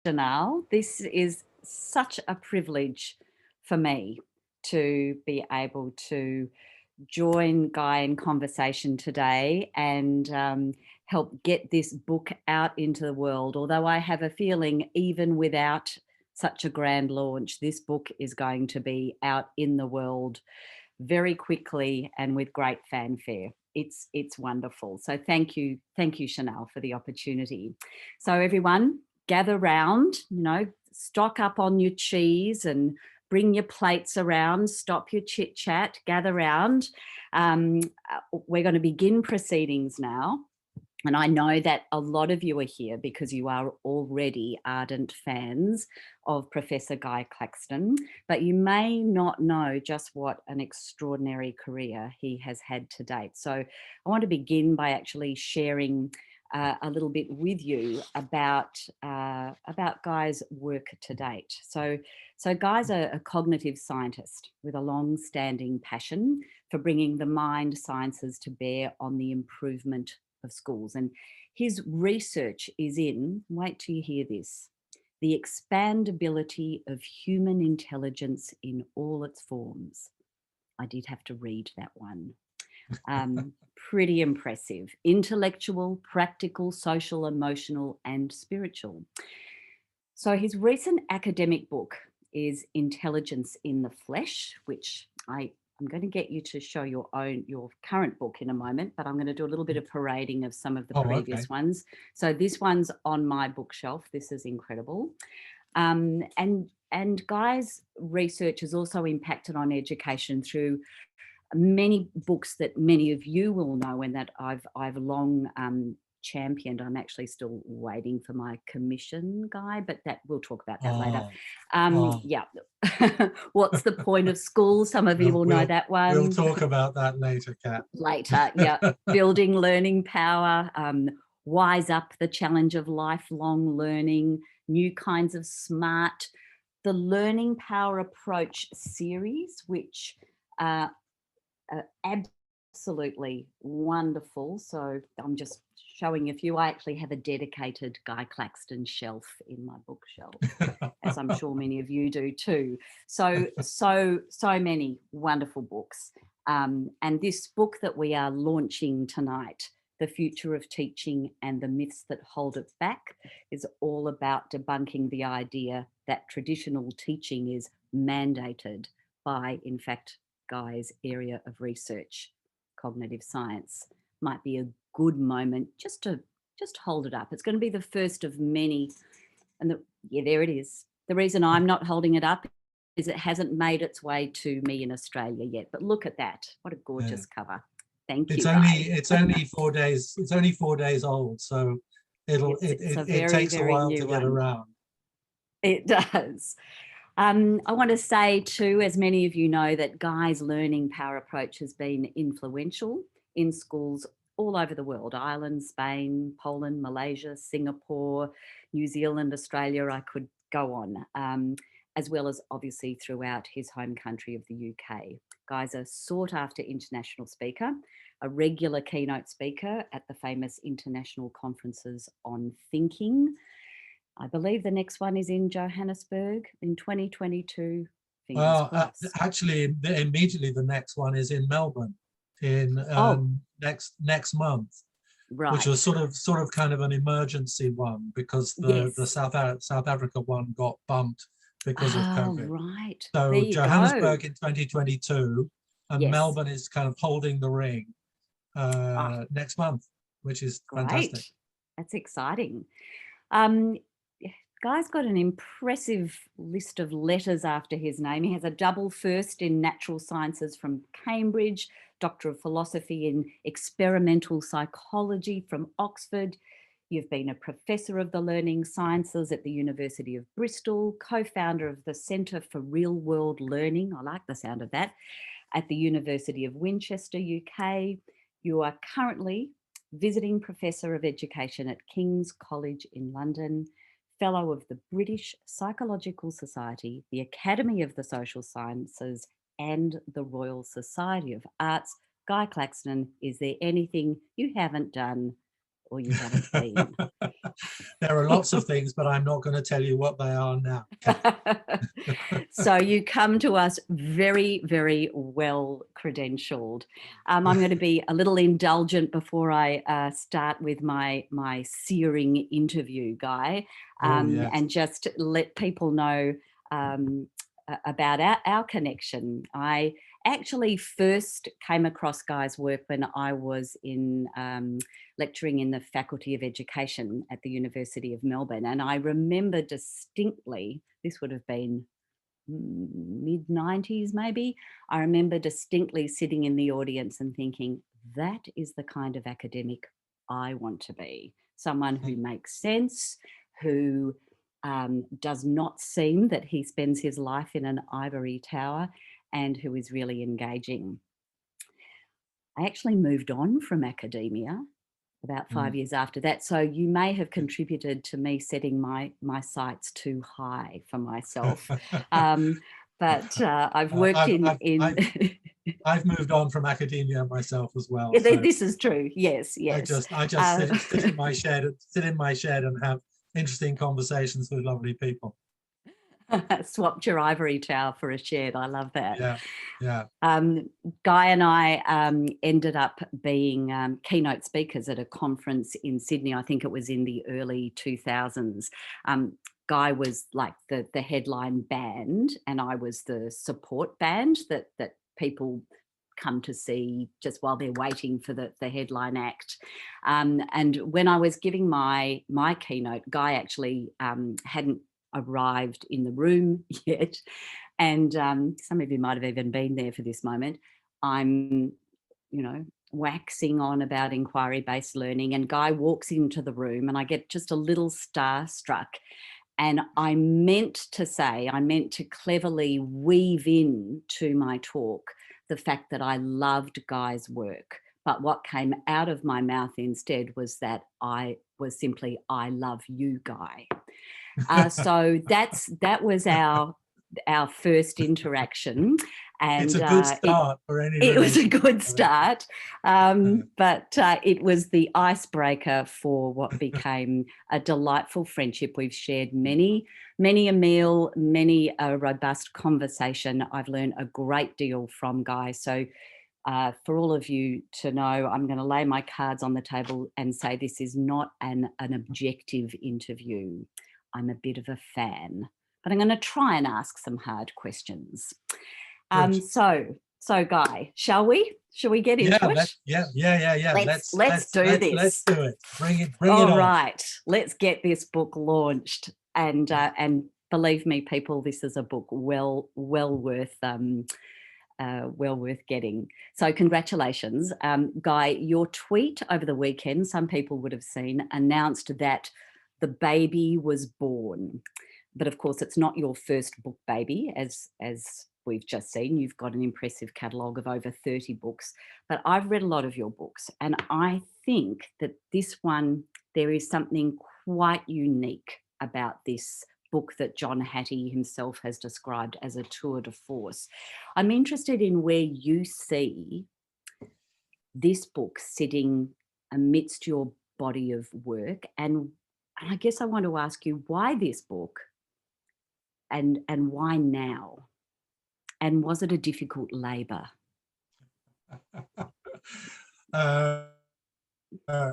Janelle. This is such a privilege for me to be able to join Guy in conversation today and help get this book out into the world. Although I have a feeling, even without such a grand launch, this book is going to be out in the world very quickly and with great fanfare. It's wonderful. So thank you, Chanel, for the opportunity. So everyone, gather round. Stock up on your cheese and bring your plates around. Stop your chit chat. Gather round. We're going to begin proceedings now. And I know that a lot of you are here because you are already ardent fans of Professor Guy Claxton, but you may not know just what an extraordinary career he has had to date. So I want to begin by actually sharing a little bit with you about Guy's work to date. So Guy's a cognitive scientist with a long-standing passion for bringing the mind sciences to bear on the improvement of schools. And his research is in, wait till you hear this, the expandability of human intelligence in all its forms. I did have to read that one. Pretty impressive. Intellectual, practical, social, emotional, and spiritual. So his recent academic book is Intelligence in the Flesh, which I'm going to get you to show your current book in a moment, but I'm going to do a little bit of parading of some of the previous ones. So this one's on my bookshelf. This is incredible. And Guy's research has also impacted on education through many books that many of you will know and that I've long championed. I'm actually still waiting for my commission, Guy, but we'll talk about that later. Yeah. What's the point of school? Some of you will know that one. We'll talk about that later, Kat. Later, yeah. Building learning power, Wise Up, the challenge of lifelong learning, new kinds of smart, the Learning Power Approach series, which absolutely wonderful. So I'm just showing a few. I actually have a dedicated Guy Claxton shelf in my bookshelf, as I'm sure many of you do too. So many wonderful books. And this book that we are launching tonight, The Future of Teaching and the Myths That Hold It Back, is all about debunking the idea that traditional teaching is mandated by, in fact, Guy's area of research, cognitive science. Might be a good moment just to hold it up. It's going to be the first of many. And there it is. The reason I'm not holding it up is it hasn't made its way to me in Australia yet. But look at that. What a gorgeous cover. Thank you. It's only 4 days. It's only 4 days old, so it takes a while to get around. It does. I want to say too, as many of you know, that Guy's learning power approach has been influential in schools all over the world: Ireland, Spain, Poland, Malaysia, Singapore, New Zealand, Australia. I could go on, as well as obviously throughout his home country of the UK. Guy's a sought after international speaker, a regular keynote speaker at the famous international conferences on thinking. I believe the next one is in Johannesburg in 2022. Well, actually, immediately the next one is in Melbourne in next month, right, which was sort of kind of an emergency one because the South Africa one got bumped because of COVID. Right. So Johannesburg in 2022, and Melbourne is kind of holding the ring next month, which is fantastic. That's exciting. Guy's got an impressive list of letters after his name. He has a double first in natural sciences from Cambridge, Doctor of Philosophy in experimental psychology from Oxford. You've been a professor of the learning sciences at the University of Bristol, co-founder of the Centre for Real World Learning, I like the sound of that, at the University of Winchester, UK. You are currently visiting Professor of Education at King's College in London, Fellow of the British Psychological Society, the Academy of the Social Sciences, and the Royal Society of Arts. Guy Claxton, is there anything you haven't done or you haven't been? There are lots of things, but I'm not going to tell you what they are now. So you come to us very, very well credentialed. I'm going to be a little indulgent before I start with my searing interview, Guy, Yes. and just let people know about our connection. I actually first came across Guy's work when I was in lecturing in the Faculty of Education at the University of Melbourne. And I remember distinctly, this would have been mid-90s maybe, I remember distinctly sitting in the audience and thinking, that is the kind of academic I want to be. Someone who makes sense, who does not seem that he spends his life in an ivory tower, and who is really engaging. I actually moved on from academia about 5 years after that. So you may have contributed to me setting my sights too high for myself. But I've worked I've moved on from academia myself as well. Yeah, so this is true. Yes, yes. I just sit in my shed and have interesting conversations with lovely people. Swapped your ivory tower for a shed. I love that. Yeah, yeah. Guy and I ended up being keynote speakers at a conference in Sydney. I think it was in the early 2000s. Guy was like the headline band, and I was the support band that people come to see just while they're waiting for the headline act. And when I was giving my keynote, Guy actually hadn't arrived in the room yet. And some of you might have even been there for this moment. I'm, waxing on about inquiry-based learning, and Guy walks into the room and I get just a little starstruck. And I meant to cleverly weave in to my talk the fact that I loved Guy's work. But what came out of my mouth instead was that I love you, Guy. So that was our first interaction, and it's a good start for any. It was a good start, but it was the icebreaker for what became a delightful friendship. We've shared many a meal, many a robust conversation. I've learned a great deal from Guy. So for all of you to know, I'm going to lay my cards on the table and say this is not an objective interview. I'm a bit of a fan, but I'm going to try and ask some hard questions. So Guy, shall we get into it? Yeah. Let's do this. Let's do it. Bring it on. All right, let's get this book launched. And believe me, people, this is a book well worth getting. So congratulations. Guy, your tweet over the weekend, some people would have seen, announced that the baby was born. But of course, it's not your first book baby, as we've just seen. You've got an impressive catalogue of over 30 books. But I've read a lot of your books, and I think that this one, there is something quite unique about this book that John Hattie himself has described as a tour de force. I'm interested in where you see this book sitting amidst your body of work, and I guess I want to ask you why this book and why now? And was it a difficult labour?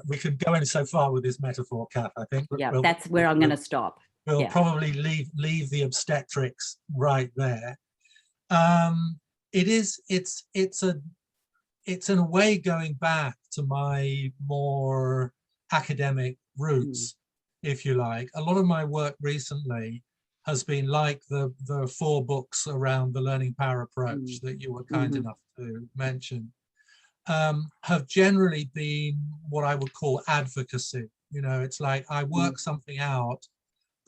We could go in so far with this metaphor, Kath, I think. Yeah, that's where I'm going to stop. We'll probably leave the obstetrics right there. It's in a way going back to my more academic roots, if you like. A lot of my work recently has been like the 4 books around the learning power approach that you were kind enough to mention, have generally been what I would call advocacy. It's like I work something out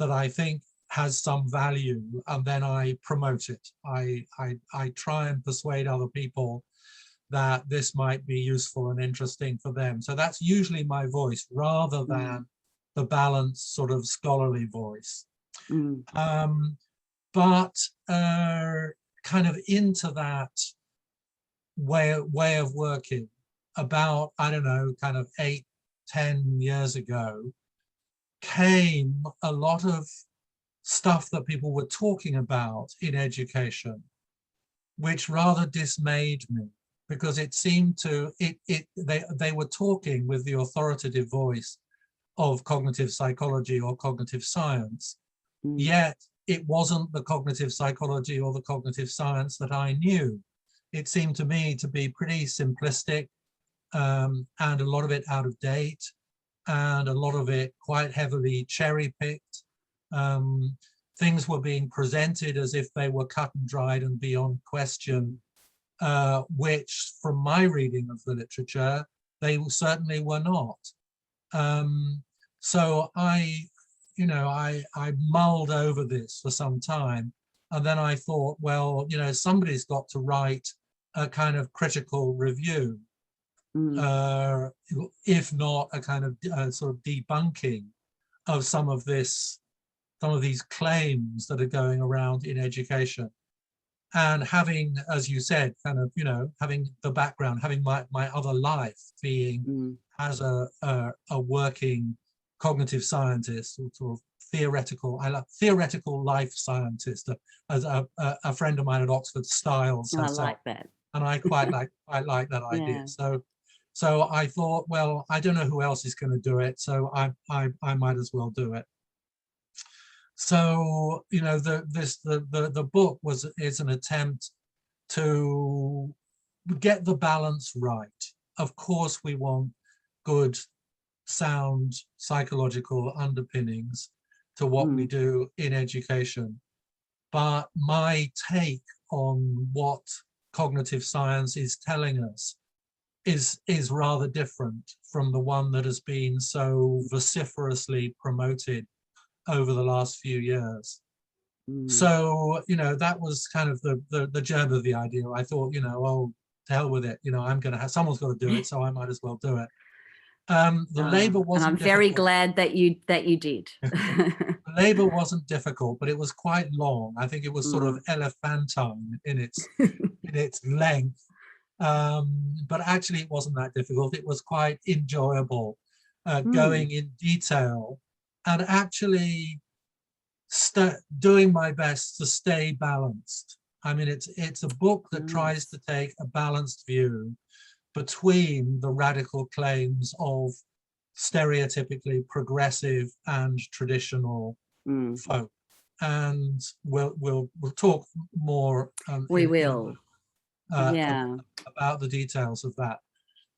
that I think has some value, and then I promote it. I try and persuade other people that this might be useful and interesting for them. So that's usually my voice, rather than the balanced sort of scholarly voice. But kind of into that way of working about, I don't know, kind of 8 10 years ago, came a lot of stuff that people were talking about in education, which rather dismayed me, because it seemed to, they were talking with the authoritative voice of cognitive psychology or cognitive science, yet it wasn't the cognitive psychology or the cognitive science that I knew. It seemed to me to be pretty simplistic, and a lot of it out of date, and a lot of it quite heavily cherry-picked. Things were being presented as if they were cut and dried and beyond question, which, from my reading of the literature, they certainly were not. So I mulled over this for some time, and then I thought, well, somebody's got to write a kind of critical review, if not a kind of sort of debunking of some of these claims that are going around in education. And having, as you said, kind of, having the background, having my other life being as a working cognitive scientist, or sort of theoretical life scientist, as a friend of mine at Oxford, Styles. I like that. And I quite like that idea. So I thought, well, I don't know who else is going to do it, so I might as well do it. So the book is an attempt to get the balance right. Of course, we want good, sound psychological underpinnings to what we do in education, but my take on what cognitive science is telling us is rather different from the one that has been so vociferously promoted over the last few years. So, that was kind of the germ of the idea. I thought, oh, to hell with it. Someone's got to do it, so I might as well do it. The labor wasn't. And I'm very glad that you did. The labor wasn't difficult, but it was quite long. I think it was sort of elephantine in its length. But actually, it wasn't that difficult. It was quite enjoyable, going in detail, and actually doing my best to stay balanced. I mean, it's a book that tries to take a balanced view between the radical claims of stereotypically progressive and traditional folk. And we'll talk more. We will. About the details of that.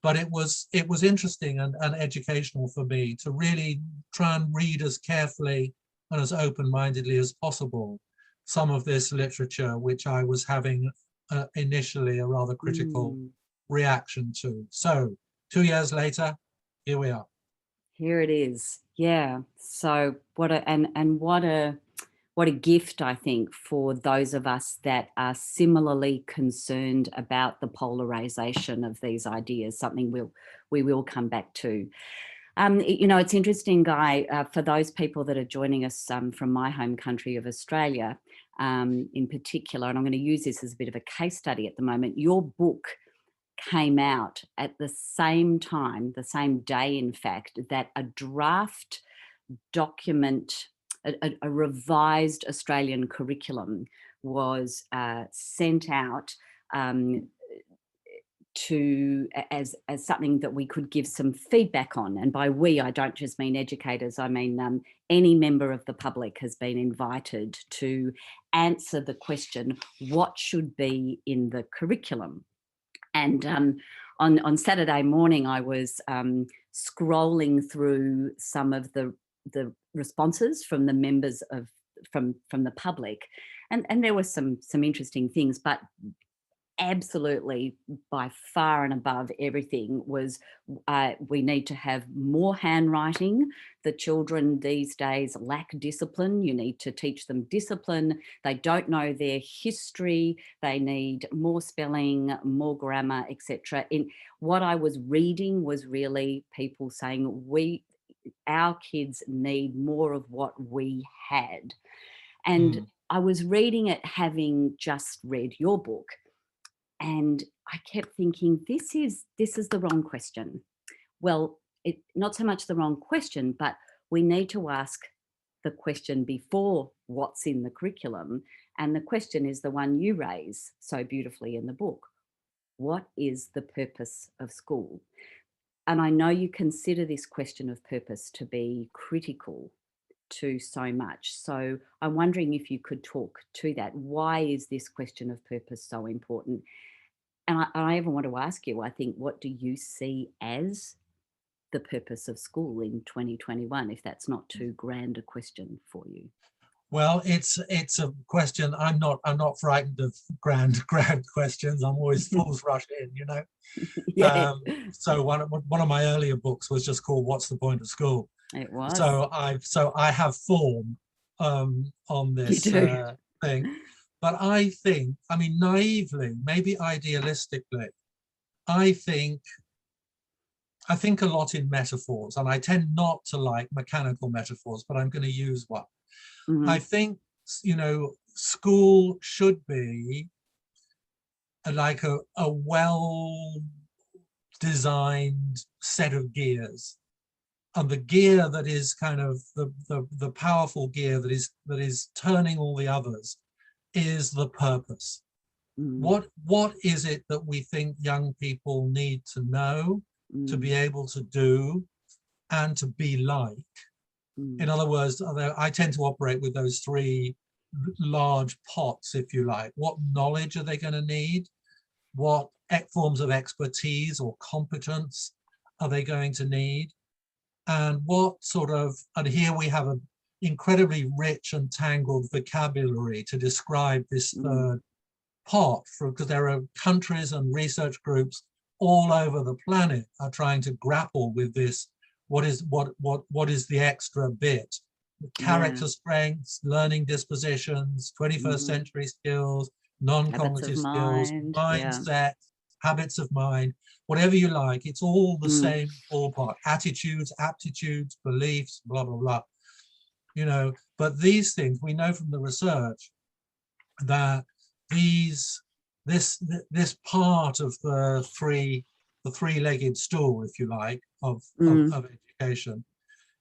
But it was interesting and educational for me to really try and read as carefully and as open-mindedly as possible some of this literature, which I was having initially a rather critical reaction to. So 2 years later, here we are. Here it is. Yeah. So what a gift, I think, for those of us that are similarly concerned about the polarization of these ideas, something we will come back to. It's interesting, Guy, for those people that are joining us from my home country of Australia in particular, and I'm going to use this as a bit of a case study at the moment. Your book came out at the same time, the same day, in fact, that a draft document, a revised Australian curriculum was sent out as something that we could give some feedback on. And by we, I don't just mean educators, I mean any member of the public has been invited to answer the question, what should be in the curriculum? And on Saturday morning, I was scrolling through some of the responses from the members from the public, and there were some interesting things, but absolutely by far and above everything was we need to have more handwriting. The children these days lack discipline. You need to teach them discipline. They don't know their history. They need more spelling, more grammar, etc. In what I was reading was really people saying our kids need more of what we had. And I was reading it having just read your book. And I kept thinking, this is the wrong question. Well, not so much the wrong question, but we need to ask the question before what's in the curriculum. And the question is the one you raise so beautifully in the book. What is the purpose of school? And I know you consider this question of purpose to be critical to so much. So I'm wondering if you could talk to that. Why is this question of purpose so important? And I even want to ask you, I think, what do you see as the purpose of school in 2021, if that's not too grand a question for you? Well, it's a question. I'm not frightened of grand questions. I'm always fools rush in, you know. Yeah, So one of my earlier books was just called "What's the Point of School?" it was. So I have form on You this do. thing, but I think, I mean, naively, maybe idealistically, I think a lot in metaphors, and I tend not to like mechanical metaphors, but I'm going to use one. I Mhm. think, you know, school should be like a well designed set of gears, and the gear that is kind of the powerful gear that is turning all the others is the purpose. Mm, What is it that we think young people need to know, to be mm, able to do, and to be like? In mm. other words, I tend to operate with those three large pots, if you like. What knowledge are they going to need? What forms of expertise or competence are they going to need? And what sort of, and here we have an incredibly rich and tangled vocabulary to describe this Mm. third pot, because there are countries and research groups all over the planet are trying to grapple with this. What is the extra bit? Yeah. Character strengths, learning dispositions, 21st Mm. century skills, Habits of non-cognitive skills, mind. Yeah. mindset, habits of mind, whatever you like. It's all the Mm. same ballpark. Attitudes, aptitudes, beliefs, blah, blah, blah. You know, but these things, we know from the research that this part of the three-legged stool, if you like, Mm. of education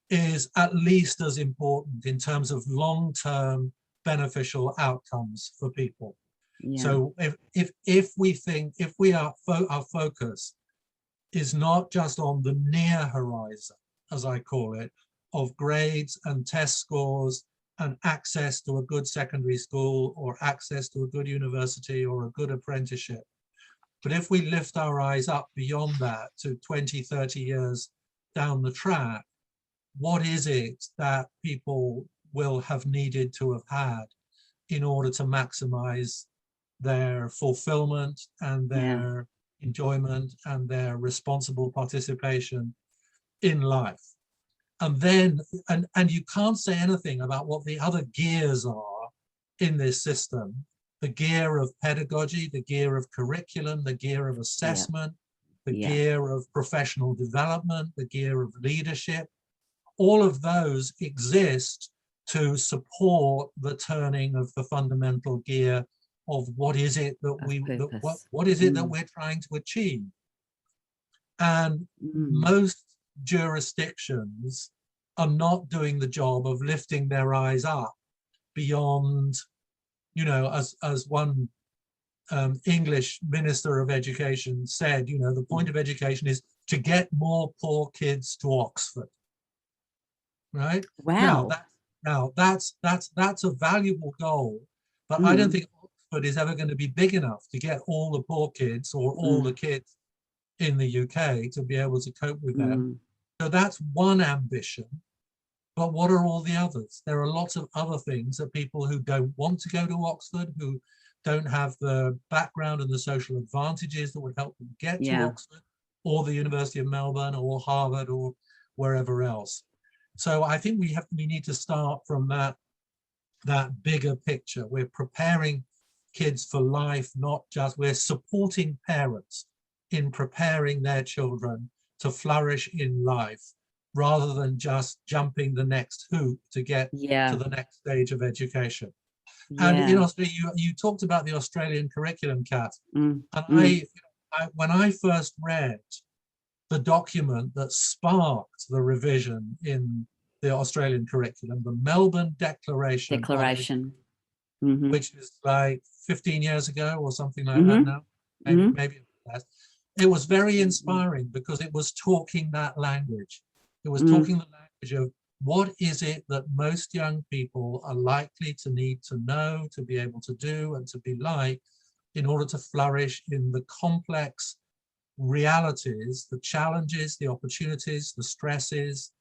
is at least as important in terms of long-term beneficial outcomes for people. Yeah. So if we think, if we are our focus is not just on the near horizon, as I call it, of grades and test scores and access to a good secondary school or access to a good university or a good apprenticeship. But if we lift our eyes up beyond that to 20, 30 years down the track, what is it that people will have needed to have had in order to maximize their fulfillment and Yeah. their enjoyment and their responsible participation in life? And then, and you can't say anything about what the other gears are in this system: the gear of pedagogy, the gear of curriculum, the gear of Yeah. assessment, the Yeah. gear of professional development, the gear of leadership. All of those exist to support the turning of the fundamental gear of what is it that Of purpose. what is it that Mm. we're trying to achieve. And Mm. most jurisdictions are not doing the job of lifting their eyes up beyond, you know, as one English minister of education said, you know, the point of education is to get more poor kids to Oxford. Right now, Wow. that's a valuable goal, but I don't Mm. think Oxford is ever going to be big enough to get all the poor kids or all the Mm. kids in the UK to be able to cope with them. Mm. So that's one ambition. But what are all the others? There are lots of other things that people who don't want to go to Oxford, who don't have the background and the social advantages that would help them get to Yeah. Oxford or the University of Melbourne or Harvard or wherever else. So I think we need to start from that bigger picture. We're preparing kids for life, not just, we're supporting parents in preparing their children to flourish in life, rather than just jumping the next hoop to get to Yeah. the next stage of education. And in Yeah. Australia, you talked about the Australian curriculum, Kath, Mm. and Mm. when I first read the document that sparked the revision in the Australian curriculum, the Melbourne Declaration. Which is like 15 years ago or something like that now, maybe less. It was very inspiring because it was talking that language. It was talking the language of what is it that most young people are likely to need to know, to be able to do and to be like in order to flourish in the complex realities, the challenges, the opportunities, the stresses,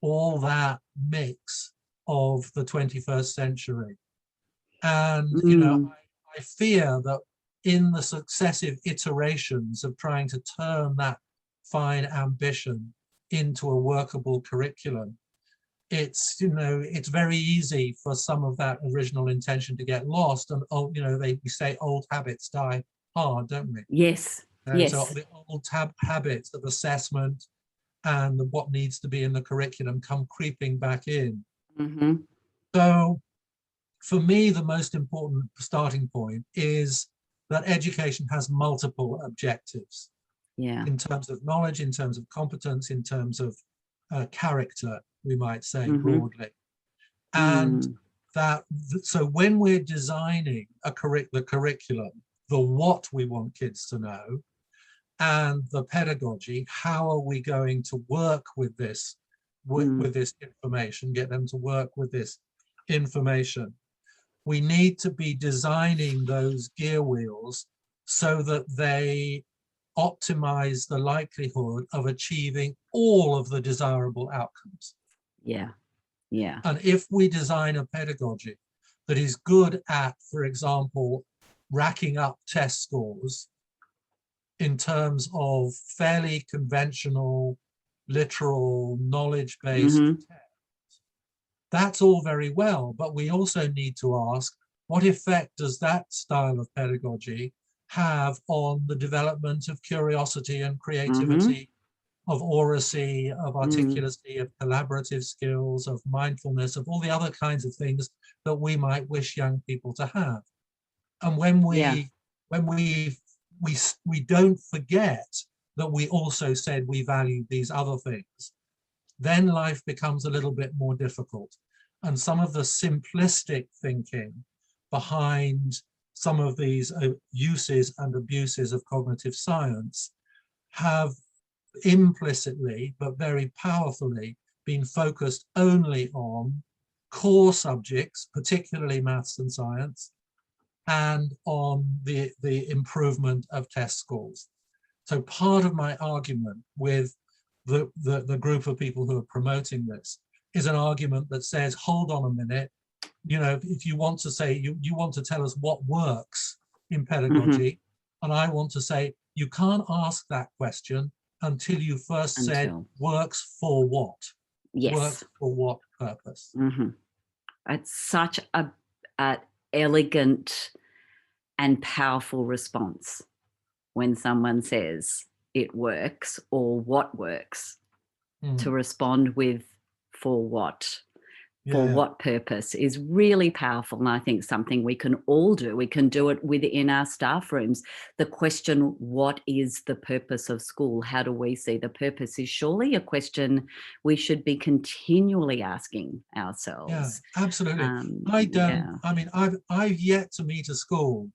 all that mix of the 21st century. And, you know, I fear that in the successive iterations of trying to turn that fine ambition into a workable curriculum, it's, you know, it's very easy for some of that original intention to get lost. And, oh, you know, we say old habits die hard, don't we? Yes. Yes. So the old habits of assessment and what needs to be in the curriculum come creeping back in. So for me, the most important starting point is that education has multiple objectives. In terms of knowledge, in terms of competence, in terms of character, we might say broadly. And that, so when we're designing the curriculum, the what we want kids to know, and the pedagogy, how are we going to work with this, with this information, get them to work with this information? We need to be designing those gear wheels so that they optimize the likelihood of achieving all of the desirable outcomes. And if we design a pedagogy that is good at, for example, racking up test scores in terms of fairly conventional, literal, knowledge-based tests, that's all very well, but we also need to ask, what effect does that style of pedagogy have on the development of curiosity and creativity, of oracy, of articulacy, of collaborative skills, of mindfulness, of all the other kinds of things that we might wish young people to have? And when we don't forget that we also said we valued these other things, then life becomes a little bit more difficult. And some of the simplistic thinking behind some of these uses and abuses of cognitive science have implicitly, but very powerfully, been focused only on core subjects, particularly maths and science, and on the improvement of test scores. So part of my argument with the group of people who are promoting this is an argument that says, hold on a minute, you know, if you want to say, you want to tell us what works in pedagogy, and I want to say, you can't ask that question until you first said works for what? Works for what purpose? It's such a elegant and powerful response when someone says it works or what works, to respond with for what, what purpose, is really powerful. And I think something we can all do. We can do it within our staff rooms. The question, what is the purpose of school? How do we see the purpose, is surely a question we should be continually asking ourselves. Yeah, absolutely. I mean, I've yet to meet a school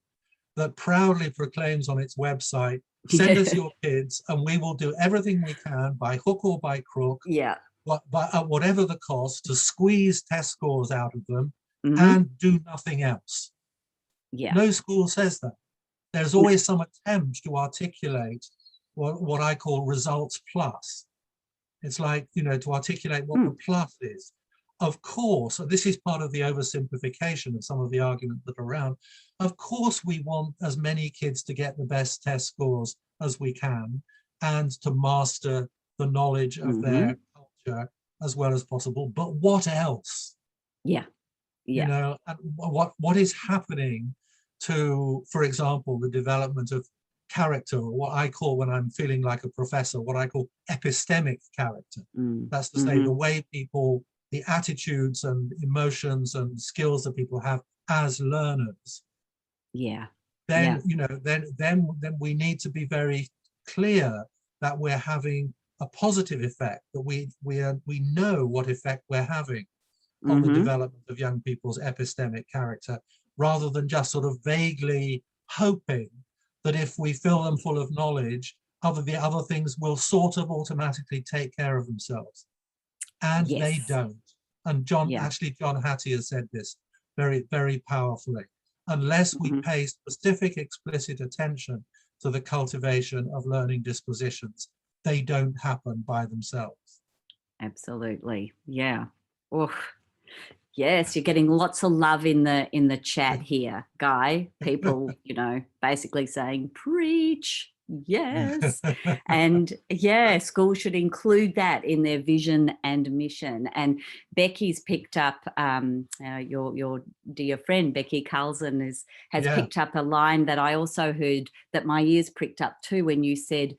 that proudly proclaims on its website, send us your kids and we will do everything we can by hook or by crook, at whatever the cost, to squeeze test scores out of them and do nothing else. No school says that. There's always some attempt to articulate what I call results plus. It's like, you know, to articulate what the plus is. Of course, and this is part of the oversimplification of some of the arguments that are around, of course we want as many kids to get the best test scores as we can and to master the knowledge of their culture as well as possible. But what else? You know, and what is happening to, for example, the development of character, or what I call, when I'm feeling like a professor, what I call epistemic character. That's to say, the way people, the attitudes and emotions and skills that people have as learners. Then, you know, then we need to be very clear that we're having a positive effect, that we know what effect we're having on the development of young people's epistemic character, rather than just sort of vaguely hoping that if we fill them full of knowledge, the other things will sort of automatically take care of themselves. And they don't. And John Hattie has said this very, very powerfully. Unless we pay specific, explicit attention to the cultivation of learning dispositions, they don't happen by themselves. Absolutely. Yeah. Oh, yes, you're getting lots of love in the chat here, Guy. People, basically saying, preach. Yes. And yeah, schools should include that in their vision and mission. And Becky's picked up, your dear friend Becky Carlson has picked up a line that I also heard, that my ears pricked up too, when you said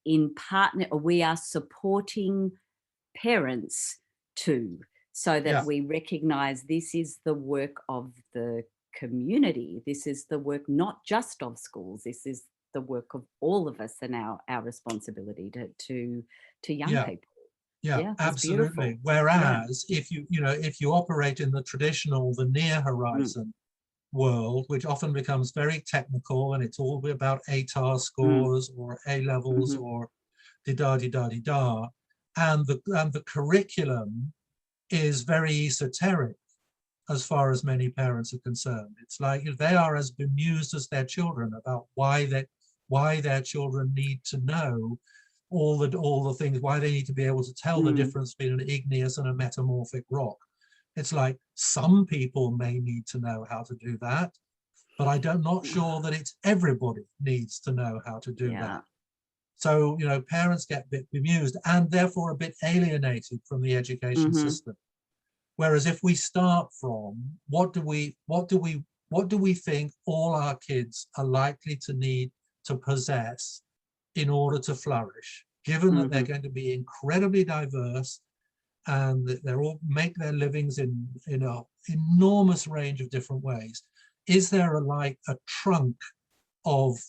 in partner, we are supporting parents too, so that we recognize this is the work of the community. This is the work not just of schools. This is the work of all of us, and our responsibility to young people. Yeah, absolutely. Whereas if you operate in the traditional, the near horizon world, which often becomes very technical, and it's all about ATAR scores or A levels or di-da, and the curriculum is very esoteric as far as many parents are concerned. It's like they are as bemused as their children about why their children need to know all the things, why they need to be able to tell the difference between an igneous and a metamorphic rock. It's like some people may need to know how to do that, but I'm not sure that it's everybody needs to know how to do that. So, parents get a bit bemused and therefore a bit alienated from the education system. Whereas if we start from what do we think all our kids are likely to need to possess in order to flourish, given that they're going to be incredibly diverse and that they're all make their livings in an enormous range of different ways. Is there a trunk of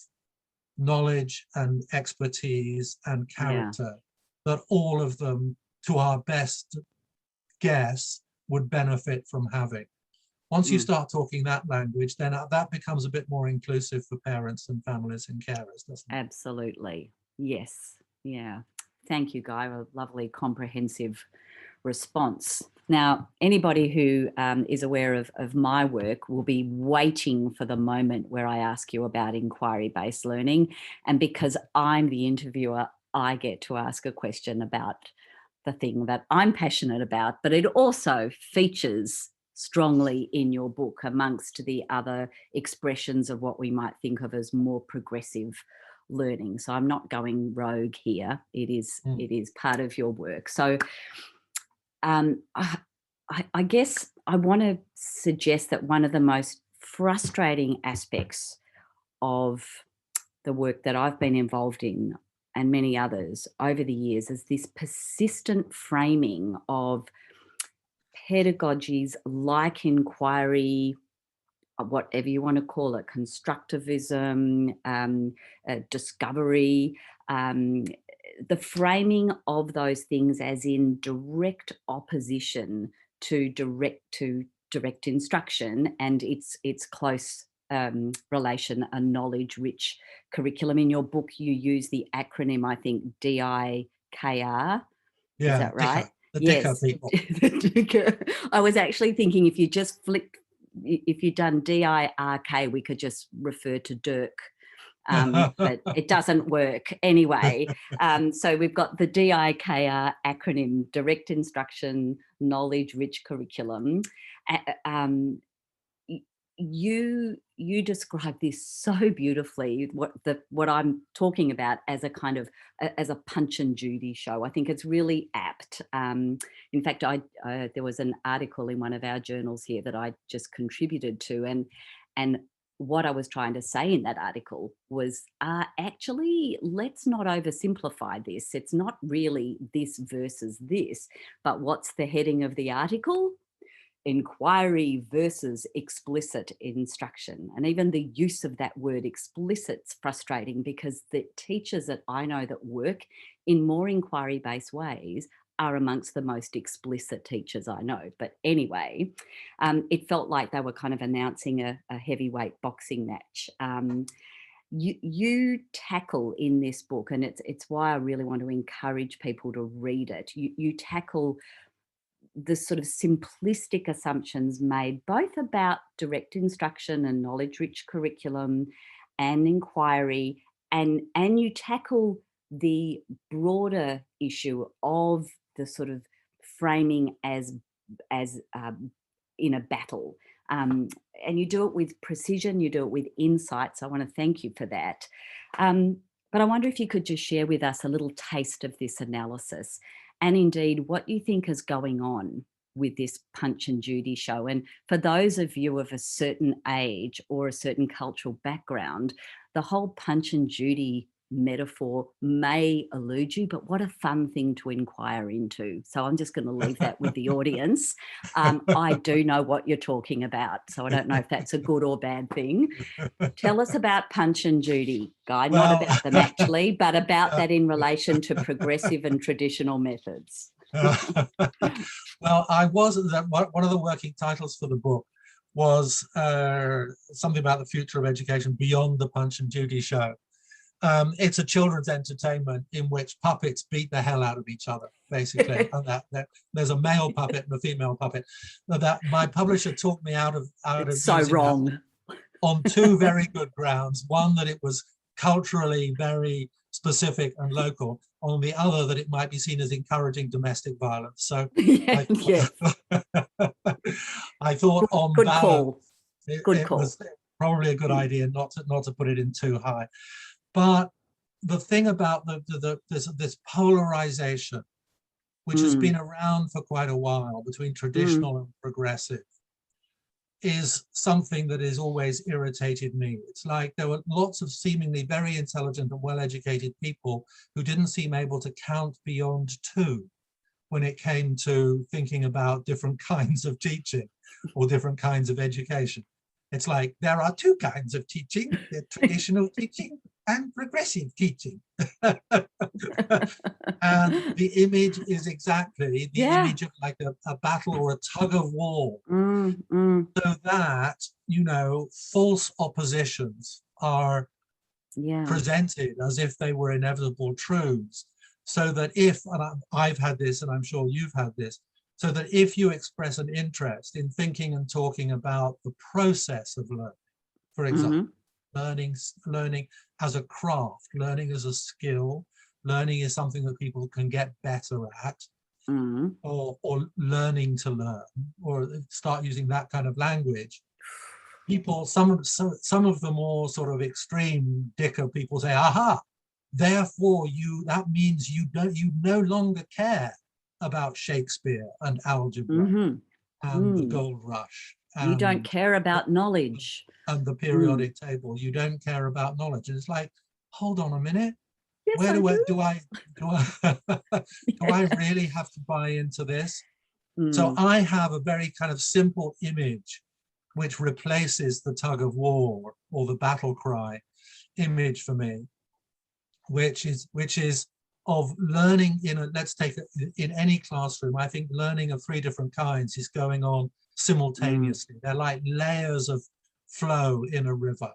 knowledge and expertise and character that all of them, to our best guess, would benefit from having? Once you start talking that language, then that becomes a bit more inclusive for parents and families and carers, doesn't it? Absolutely. Yes. Yeah. Thank you, Guy. A lovely, comprehensive response. Now, anybody who is aware of my work will be waiting for the moment where I ask you about inquiry-based learning. And because I'm the interviewer, I get to ask a question about the thing that I'm passionate about, but it also features strongly in your book amongst the other expressions of what we might think of as more progressive learning. So I'm not going rogue here. It is part of your work. So I guess I want to suggest that one of the most frustrating aspects of the work that I've been involved in, and many others over the years, is this persistent framing of pedagogies like inquiry, whatever you want to call it, constructivism, discovery, the framing of those things as in direct opposition to direct instruction and its close relation, a knowledge-rich curriculum. In your book, you use the acronym, I think, DIKR. Yeah, is that right? The yes, people. The Dicker. I was actually thinking if you'd done DIRK, we could just refer to Dirk. But it doesn't work anyway. So we've got the DIKR acronym, Direct Instruction, Knowledge Rich Curriculum. You describe this so beautifully, what I'm talking about as a kind of as a Punch and Judy show. I think it's really apt. In fact, there was an article in one of our journals here that I just contributed to, and what I was trying to say in that article was actually, let's not oversimplify this. It's not really this versus this, but what's the heading of the article? inquiry versus explicit instruction. And even the use of that word explicit's frustrating, because the teachers that I know that work in more inquiry-based ways are amongst the most explicit teachers I know. But anyway, it felt like they were kind of announcing a heavyweight boxing match. You tackle in this book, and it's why I really want to encourage people to read it. You tackle the sort of simplistic assumptions made both about direct instruction and knowledge-rich curriculum and inquiry, and you tackle the broader issue of the sort of framing as in a battle. And you do it with precision, you do it with insight. So I want to thank you for that. But I wonder if you could just share with us a little taste of this analysis, and indeed what you think is going on with this Punch and Judy show. And for those of you of a certain age or a certain cultural background, the whole Punch and Judy metaphor may elude you, but what a fun thing to inquire into. So I'm just going to leave that with the audience. I do know what you're talking about, so I don't know if that's a good or bad thing. Tell us about Punch and Judy, Guy, Well, not about them actually, but about that in relation to progressive and traditional methods. Well, one of the working titles for the book was something about the future of education beyond the Punch and Judy show. It's a children's entertainment in which puppets beat the hell out of each other, basically. And there's a male puppet and a female puppet. That my publisher talked me out of so wrong on two very good grounds. One, that it was culturally very specific and local. On the other, that it might be seen as encouraging domestic violence. So I thought on good balance, call. It was probably a good idea not to put it in too high. But the thing about this polarization, which has been around for quite a while between traditional and progressive, is something that has always irritated me. It's like there were lots of seemingly very intelligent and well-educated people who didn't seem able to count beyond two when it came to thinking about different kinds of teaching or different kinds of education. It's like there are two kinds of teaching: the traditional teaching and progressive teaching. And the image is exactly the image of like a battle or a tug of war. So that, you know, false oppositions are presented as if they were inevitable truths. So that if, and I've had this, and I'm sure you've had this, so that if you express an interest in thinking and talking about the process of learning, for example, learning as a craft, learning as a skill, learning is something that people can get better at, or learning to learn, or start using that kind of language. People, some of the more sort of extreme dicker people say, aha, therefore that means you no longer care about Shakespeare and algebra and the gold rush. You don't care about knowledge. And the periodic table. You don't care about knowledge. And it's like, hold on a minute. Yes, Where do I really have to buy into this? So I have a very kind of simple image which replaces the tug of war or the battle cry image for me, which is of learning let's take it in any classroom. I think learning of three different kinds is going on simultaneously. They're like layers of flow in a river.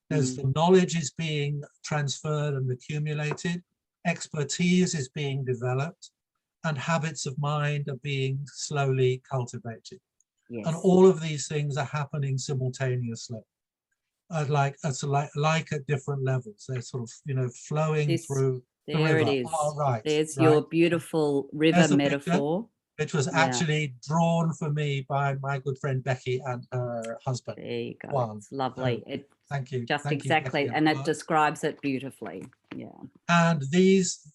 There's the knowledge is being transferred and accumulated, expertise is being developed, and habits of mind are being slowly cultivated. And all of these things are happening simultaneously, like at different levels. They're sort of, you know, flowing through the river. There it is. Oh, right. There's your beautiful river metaphor. Which was actually drawn for me by my good friend Becky and her husband. There you go. It's lovely. Thank you. Just Thank exactly, you, and it describes it beautifully. Yeah. And these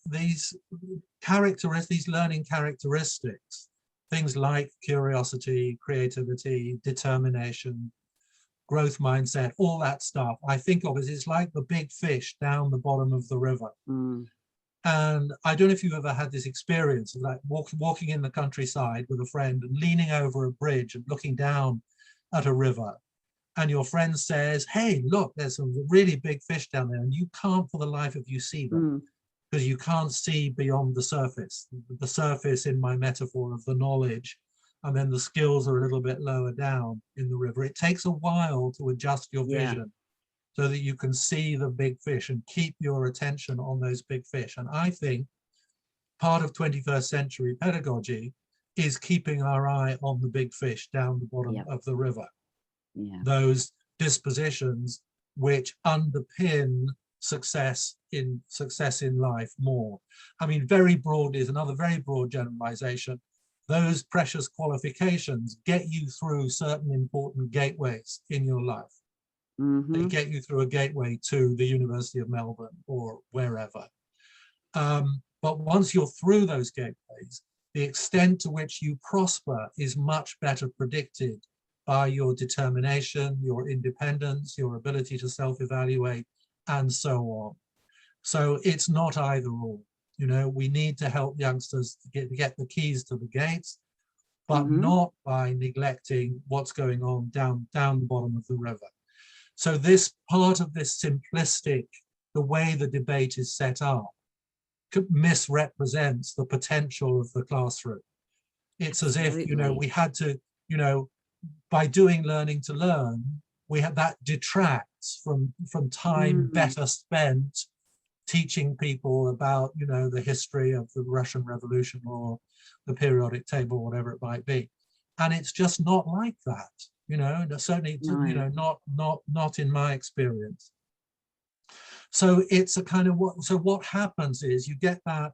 learning characteristics, things like curiosity, creativity, determination, growth mindset, all that stuff, I think of as it's like the big fish down the bottom of the river. And I don't know if you've ever had this experience of like walking in the countryside with a friend and leaning over a bridge and looking down at a river. And your friend says, hey, look, there's some really big fish down there. And you can't for the life of you see them because you can't see beyond the surface in my metaphor of the knowledge. And then the skills are a little bit lower down in the river. It takes a while to adjust your vision so that you can see the big fish and keep your attention on those big fish. And I think part of 21st century pedagogy is keeping our eye on the big fish down the bottom of the river. Those dispositions which underpin success in life more. I mean, very broadly is another very broad generalization. Those precious qualifications get you through certain important gateways in your life. They get you through a gateway to the University of Melbourne or wherever. But once you're through those gateways, the extent to which you prosper is much better predicted by your determination, your independence, your ability to self-evaluate, and so on. So it's not either or. You know, we need to help youngsters to get the keys to the gates, but not by neglecting what's going on down the bottom of the river. So this part of this simplistic, the way the debate is set up, misrepresents the potential of the classroom. It's as if, you know, we had to, you know, by doing learning to learn, we have that detracts from time better spent teaching people about, you know, the history of the Russian Revolution or the periodic table, whatever it might be. And it's just not like that, you know, certainly, you know, not in my experience. So it's a kind of what happens is you get that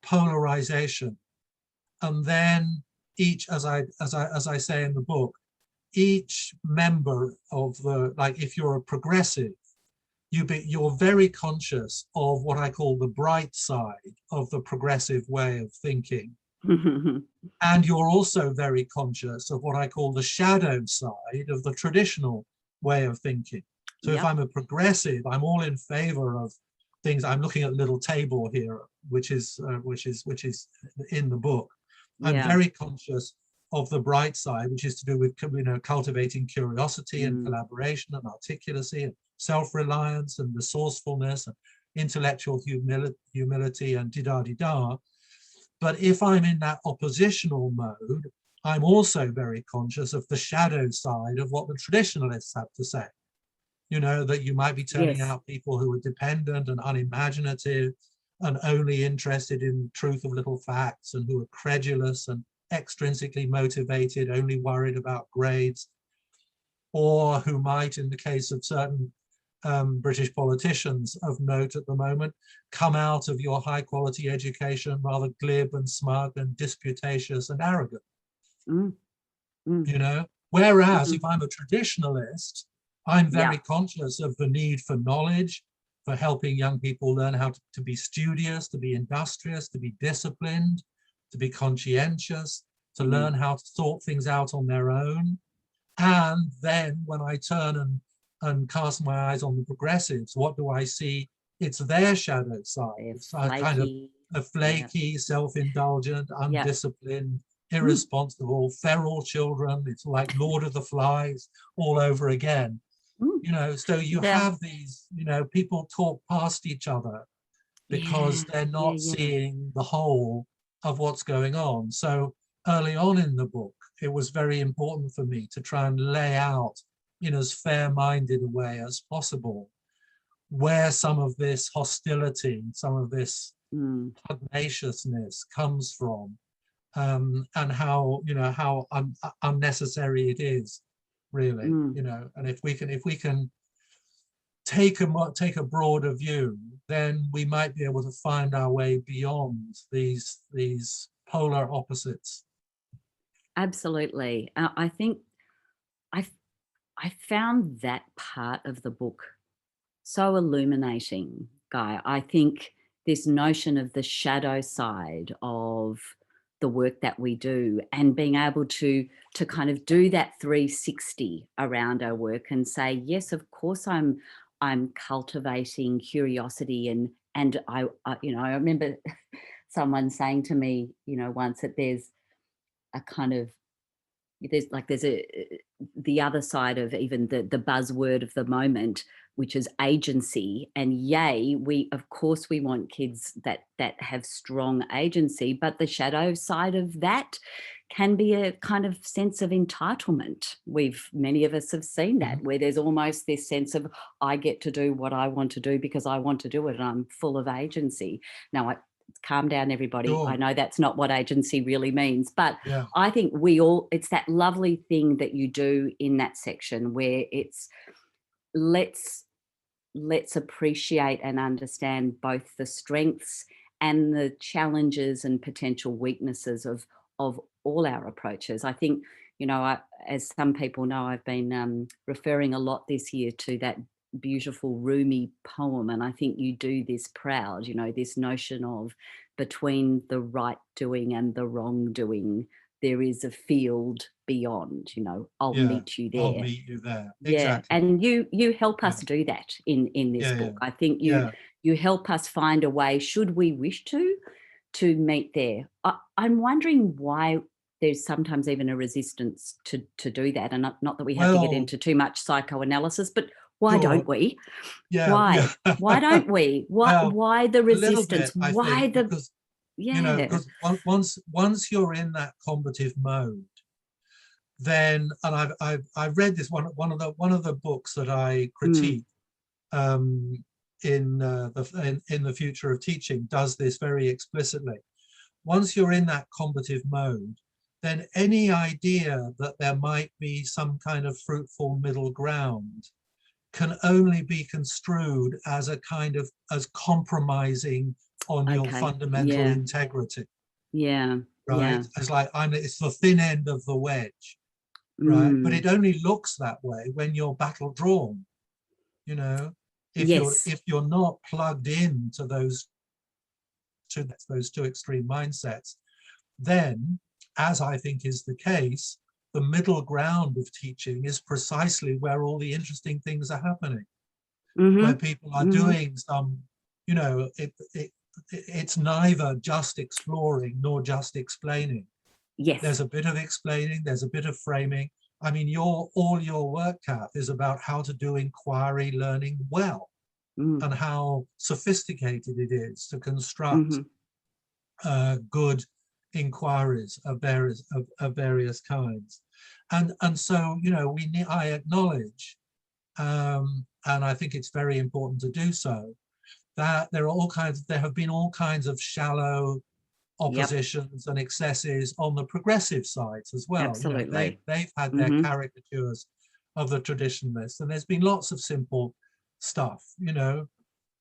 polarization, and then each, as I say in the book, each member of the, like if you're a progressive, you're very conscious of what I call the bright side of the progressive way of thinking. And you're also very conscious of what I call the shadow side of the traditional way of thinking. So if I'm a progressive, I'm all in favor of things. I'm looking at a little table here, which is in the book. I'm very conscious of the bright side, which is to do with, you know, cultivating curiosity and collaboration and articulacy and self-reliance and resourcefulness and intellectual humility and di-da-di-da. But if I'm in that oppositional mode, I'm also very conscious of the shadow side of what the traditionalists have to say. You know, that you might be turning out people who are dependent and unimaginative and only interested in the truth of little facts, and who are credulous and extrinsically motivated, only worried about grades, or who might, in the case of certain British politicians of note at the moment, come out of your high quality education rather glib and smug and disputatious and arrogant. You know, whereas if I'm a traditionalist, I'm very conscious of the need for knowledge, for helping young people learn how to be studious, to be industrious, to be disciplined, to be conscientious, to learn how to sort things out on their own. And then when I turn and cast my eyes on the progressives, what do I see? It's their shadow side. It's kind of a flaky, self-indulgent, undisciplined, irresponsible, feral children. It's like Lord of the Flies all over again. You know, so you have these, you know, people talk past each other because they're not seeing the whole of what's going on. So early on in the book, it was very important for me to try and lay out in as fair-minded a way as possible where some of this hostility, some of this pugnaciousness comes from, and how, you know, how unnecessary it is, really. You know, and if we can take a broader view, then we might be able to find our way beyond these polar opposites. Absolutely. I think I found that part of the book so illuminating, Guy. I think this notion of the shadow side of the work that we do, and being able to kind of do that 360 around our work and say, yes, of course I'm cultivating curiosity and And I remember someone saying to me, once, that there's a kind of, there's the other side of even the buzzword of the moment, which is agency. And yay, of course we want kids that have strong agency, but the shadow side of that can be a kind of sense of entitlement. Many of us have seen that, where there's almost this sense of, I get to do what I want to do because I want to do it, and I'm full of agency. Now, calm down, everybody. Sure. I know that's not what agency really means, but Yeah. I think it's that lovely thing that you do in that section where it's, let's appreciate and understand both the strengths and the challenges and potential weaknesses of all our approaches. I think, as some people know, I've been referring a lot this year to that beautiful Rumi poem, and I think you do this proud, this notion of, between the right doing and the wrong doing, there is a field beyond. I'll meet you there. I'll meet you there. Yeah, Exactly. and you help us do that in this book. I think you help us find a way, should we wish to meet there. I'm wondering why there's sometimes even a resistance to do that, and not that we have to get into too much psychoanalysis, but why don't we? Yeah. Why? Why don't we? Why the resistance? Bit, why think, the because, yeah? Because once you're in that combative mode, then, and I've read this one of the books that I critique in the Future of Teaching does this very explicitly. Once you're in that combative mode, then any idea that there might be some kind of fruitful middle ground can only be construed as as compromising on your fundamental integrity. Yeah. Right. It's like, it's the thin end of the wedge. Right. But it only looks that way when you're battle drawn. If you're not plugged in to those two extreme mindsets, then, as I think is the case, the middle ground of teaching is precisely where all the interesting things are happening, where people are doing some, it's neither just exploring nor just explaining. Yes. There's a bit of explaining, there's a bit of framing. I mean, all your work, Kath, is about how to do inquiry learning well, and how sophisticated it is to construct good inquiries of various kinds. And so, I acknowledge, and I think it's very important to do so, that there have been all kinds of shallow oppositions and excesses on the progressive sides as well. Absolutely. They've had their caricatures of the traditionalists, and there's been lots of simple stuff,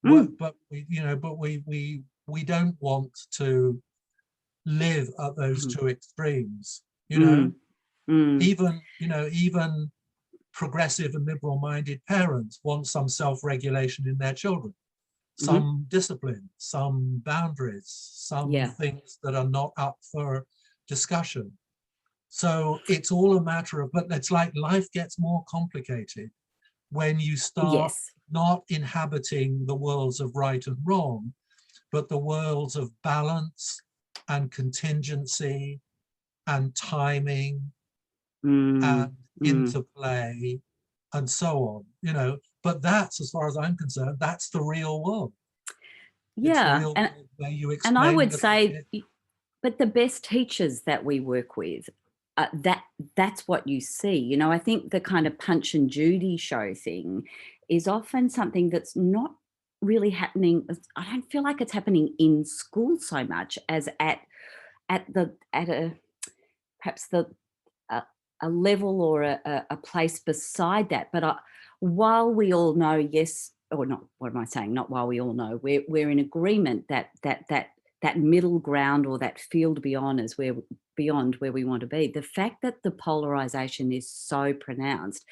but we don't want to live at those two extremes, even progressive and liberal-minded parents want some self-regulation in their children, some discipline, some boundaries, some things that are not up for discussion. So it's all a matter of, but it's like life gets more complicated when you start not inhabiting the worlds of right and wrong, but the worlds of balance and contingency and timing and interplay and so on, but that's, as far as I'm concerned, that's the real world. Yeah. Real world where you explain, and I would say, but the best teachers that we work with, that's what you see. I think the kind of Punch and Judy show thing is often something that's not really happening. I don't feel like it's happening in school so much as at a level or a place beside that. But while we all know, yes, or not, what am I saying? Not while we all know, we're in agreement that middle ground or that field beyond is beyond where we want to be. The fact that the polarization is so pronounced,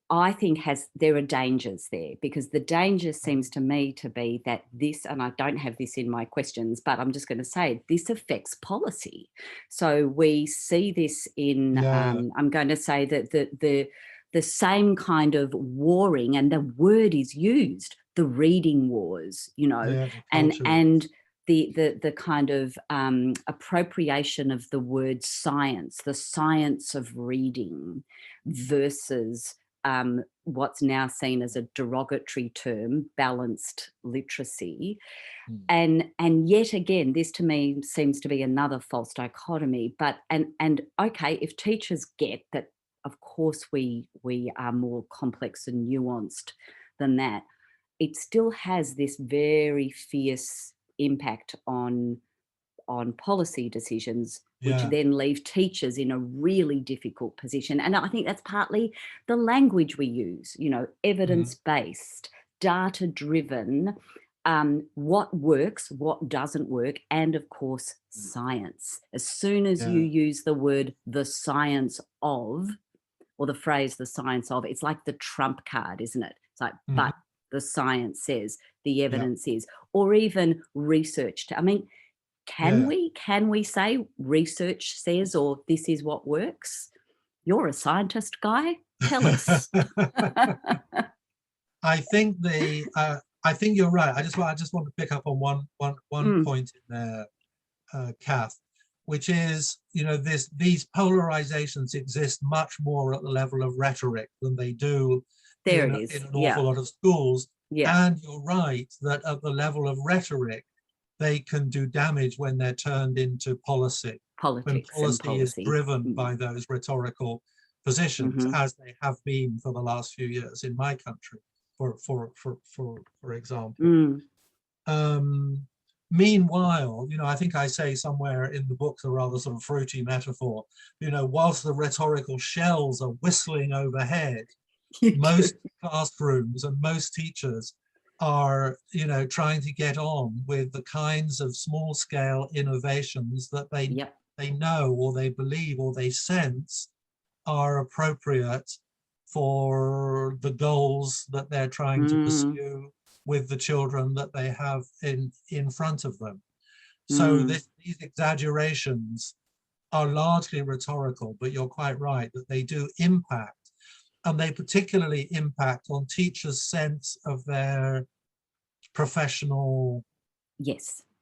I think there are dangers there, because the danger seems to me to be that this, and I don't have this in my questions, but I'm just going to say this affects policy. So we see this in, I'm going to say that the same kind of warring, and the word is used, the reading wars, you know, Yeah, the and culture. the kind of appropriation of the word science, the science of reading, versus what's now seen as a derogatory term, balanced literacy. And yet again, this to me seems to be another false dichotomy. But and okay, if teachers get that, of course we are more complex and nuanced than that, it still has this very fierce impact on policy decisions, which Yeah. then leave teachers in a really difficult position. And I think that's partly the language we use, you know, evidence-based, data-driven, what works, what doesn't work, and of course, science. As soon as you Yeah. use the word the science of, or the phrase the science of, it's like the trump card, isn't it? It's like, but the science says, the evidence is, or even research. I mean, can we say research says, or this is what works? You're a scientist, Guy. Tell us. I think I think you're right. I just want to pick up on one point in there, Kath, which is, you know, these polarizations exist much more at the level of rhetoric than they do There in it is. an awful lot of schools. Yeah. And you're right that at the level of rhetoric, they can do damage when they're turned into policy. When Politics and policy is policy. driven by those rhetorical positions, as they have been for the last few years in my country, for example. Meanwhile, you know, I think I say somewhere in the book a rather sort of fruity metaphor, you know, whilst the rhetorical shells are whistling overhead, most classrooms and most teachers are, you know, trying to get on with the kinds of small scale innovations that they know, or they believe, or they sense are appropriate for the goals that they're trying to pursue with the children that they have in front of them. So these exaggerations are largely rhetorical, but you're quite right that they do impact, and they particularly impact on teachers' sense of their professional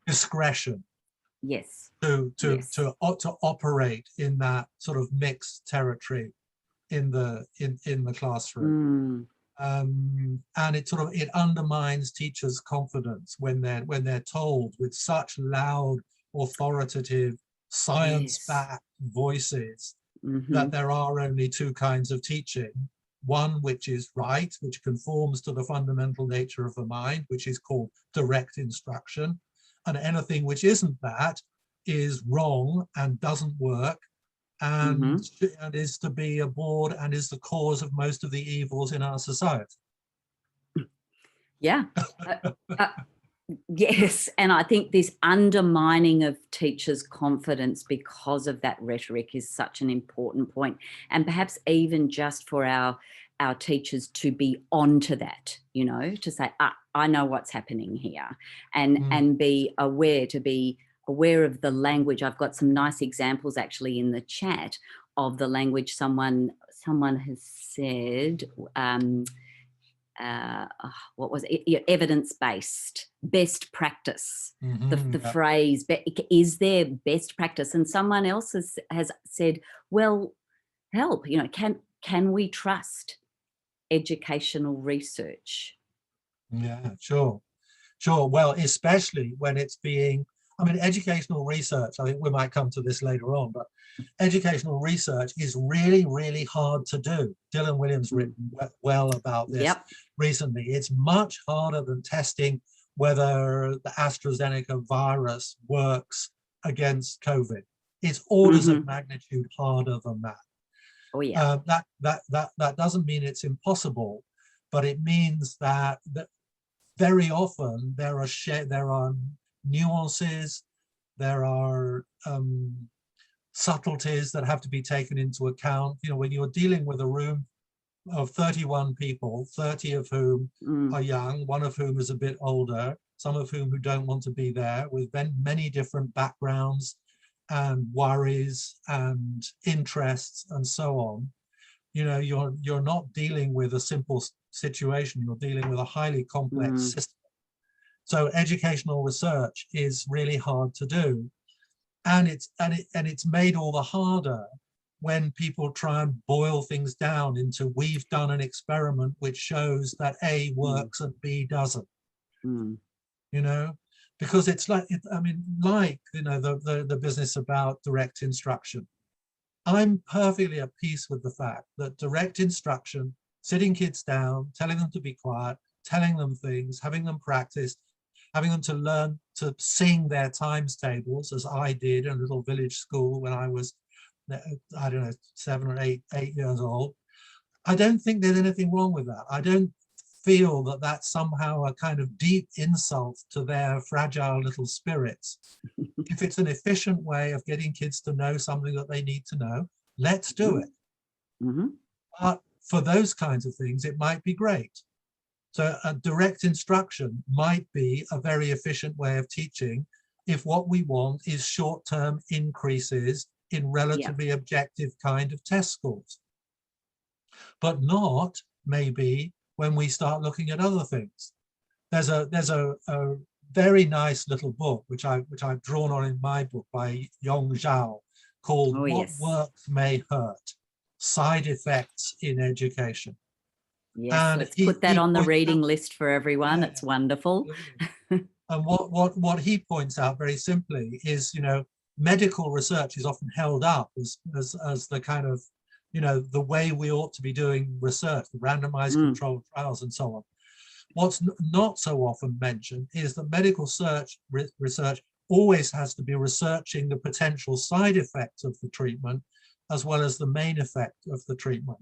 discretion to operate in that sort of mixed territory in the classroom. And it undermines teachers' confidence when they're told with such loud, authoritative, science-backed voices that there are only two kinds of teaching. One which is right, which conforms to the fundamental nature of the mind, which is called direct instruction, and anything which isn't that is wrong and doesn't work, and is to be abhorred and is the cause of most of the evils in our society. Yeah. Yes, and I think this undermining of teachers' confidence because of that rhetoric is such an important point, and perhaps even just for our teachers to be onto that, you know, to say, I know what's happening here, and be aware, to be aware of the language. I've got some nice examples actually in the chat of the language someone has said. What was it? Evidence-based, best practice. The phrase, is there best practice? And someone else has said, well, help, you know, can we trust educational research? Yeah, sure. Well, especially when it's being, I mean, educational research, I think we might come to this later on, but educational research is really, really hard to do. Dylan Williams written well about this recently. It's much harder than testing whether the AstraZeneca virus works against COVID. It's orders of magnitude harder than that. Oh yeah. That doesn't mean it's impossible, but it means that very often there are nuances, there are subtleties that have to be taken into account. You know, when you're dealing with a room of 31 people, 30 of whom are young, one of whom is a bit older, some of whom who don't want to be there, with many different backgrounds and worries and interests and so on, you're not dealing with a simple situation, you're dealing with a highly complex system. So educational research is really hard to do, and it's made all the harder when people try and boil things down into, we've done an experiment which shows that A works and B doesn't. Because it's like, the business about direct instruction. I'm perfectly at peace with the fact that direct instruction, sitting kids down, telling them to be quiet, telling them things, having them practice, having them to learn to sing their times tables, as I did in a little village school when I was, I don't know, 7 or 8 years old. I don't think there's anything wrong with that. I don't feel that that's somehow a kind of deep insult to their fragile little spirits. If it's an efficient way of getting kids to know something that they need to know, let's do it. But for those kinds of things, it might be great. So a direct instruction might be a very efficient way of teaching if what we want is short-term increases in relatively objective kind of test scores, but not maybe when we start looking at other things. There's a very nice little book which I've drawn on in my book by Yong Zhao called What Works May Hurt: Side Effects in Education. Yes, and let's put that on the reading list for everyone. It's wonderful. And what he points out very simply is, medical research is often held up as the kind of, the way we ought to be doing research, the randomized controlled trials and so on. What's not so often mentioned is that medical research always has to be researching the potential side effects of the treatment as well as the main effect of the treatment.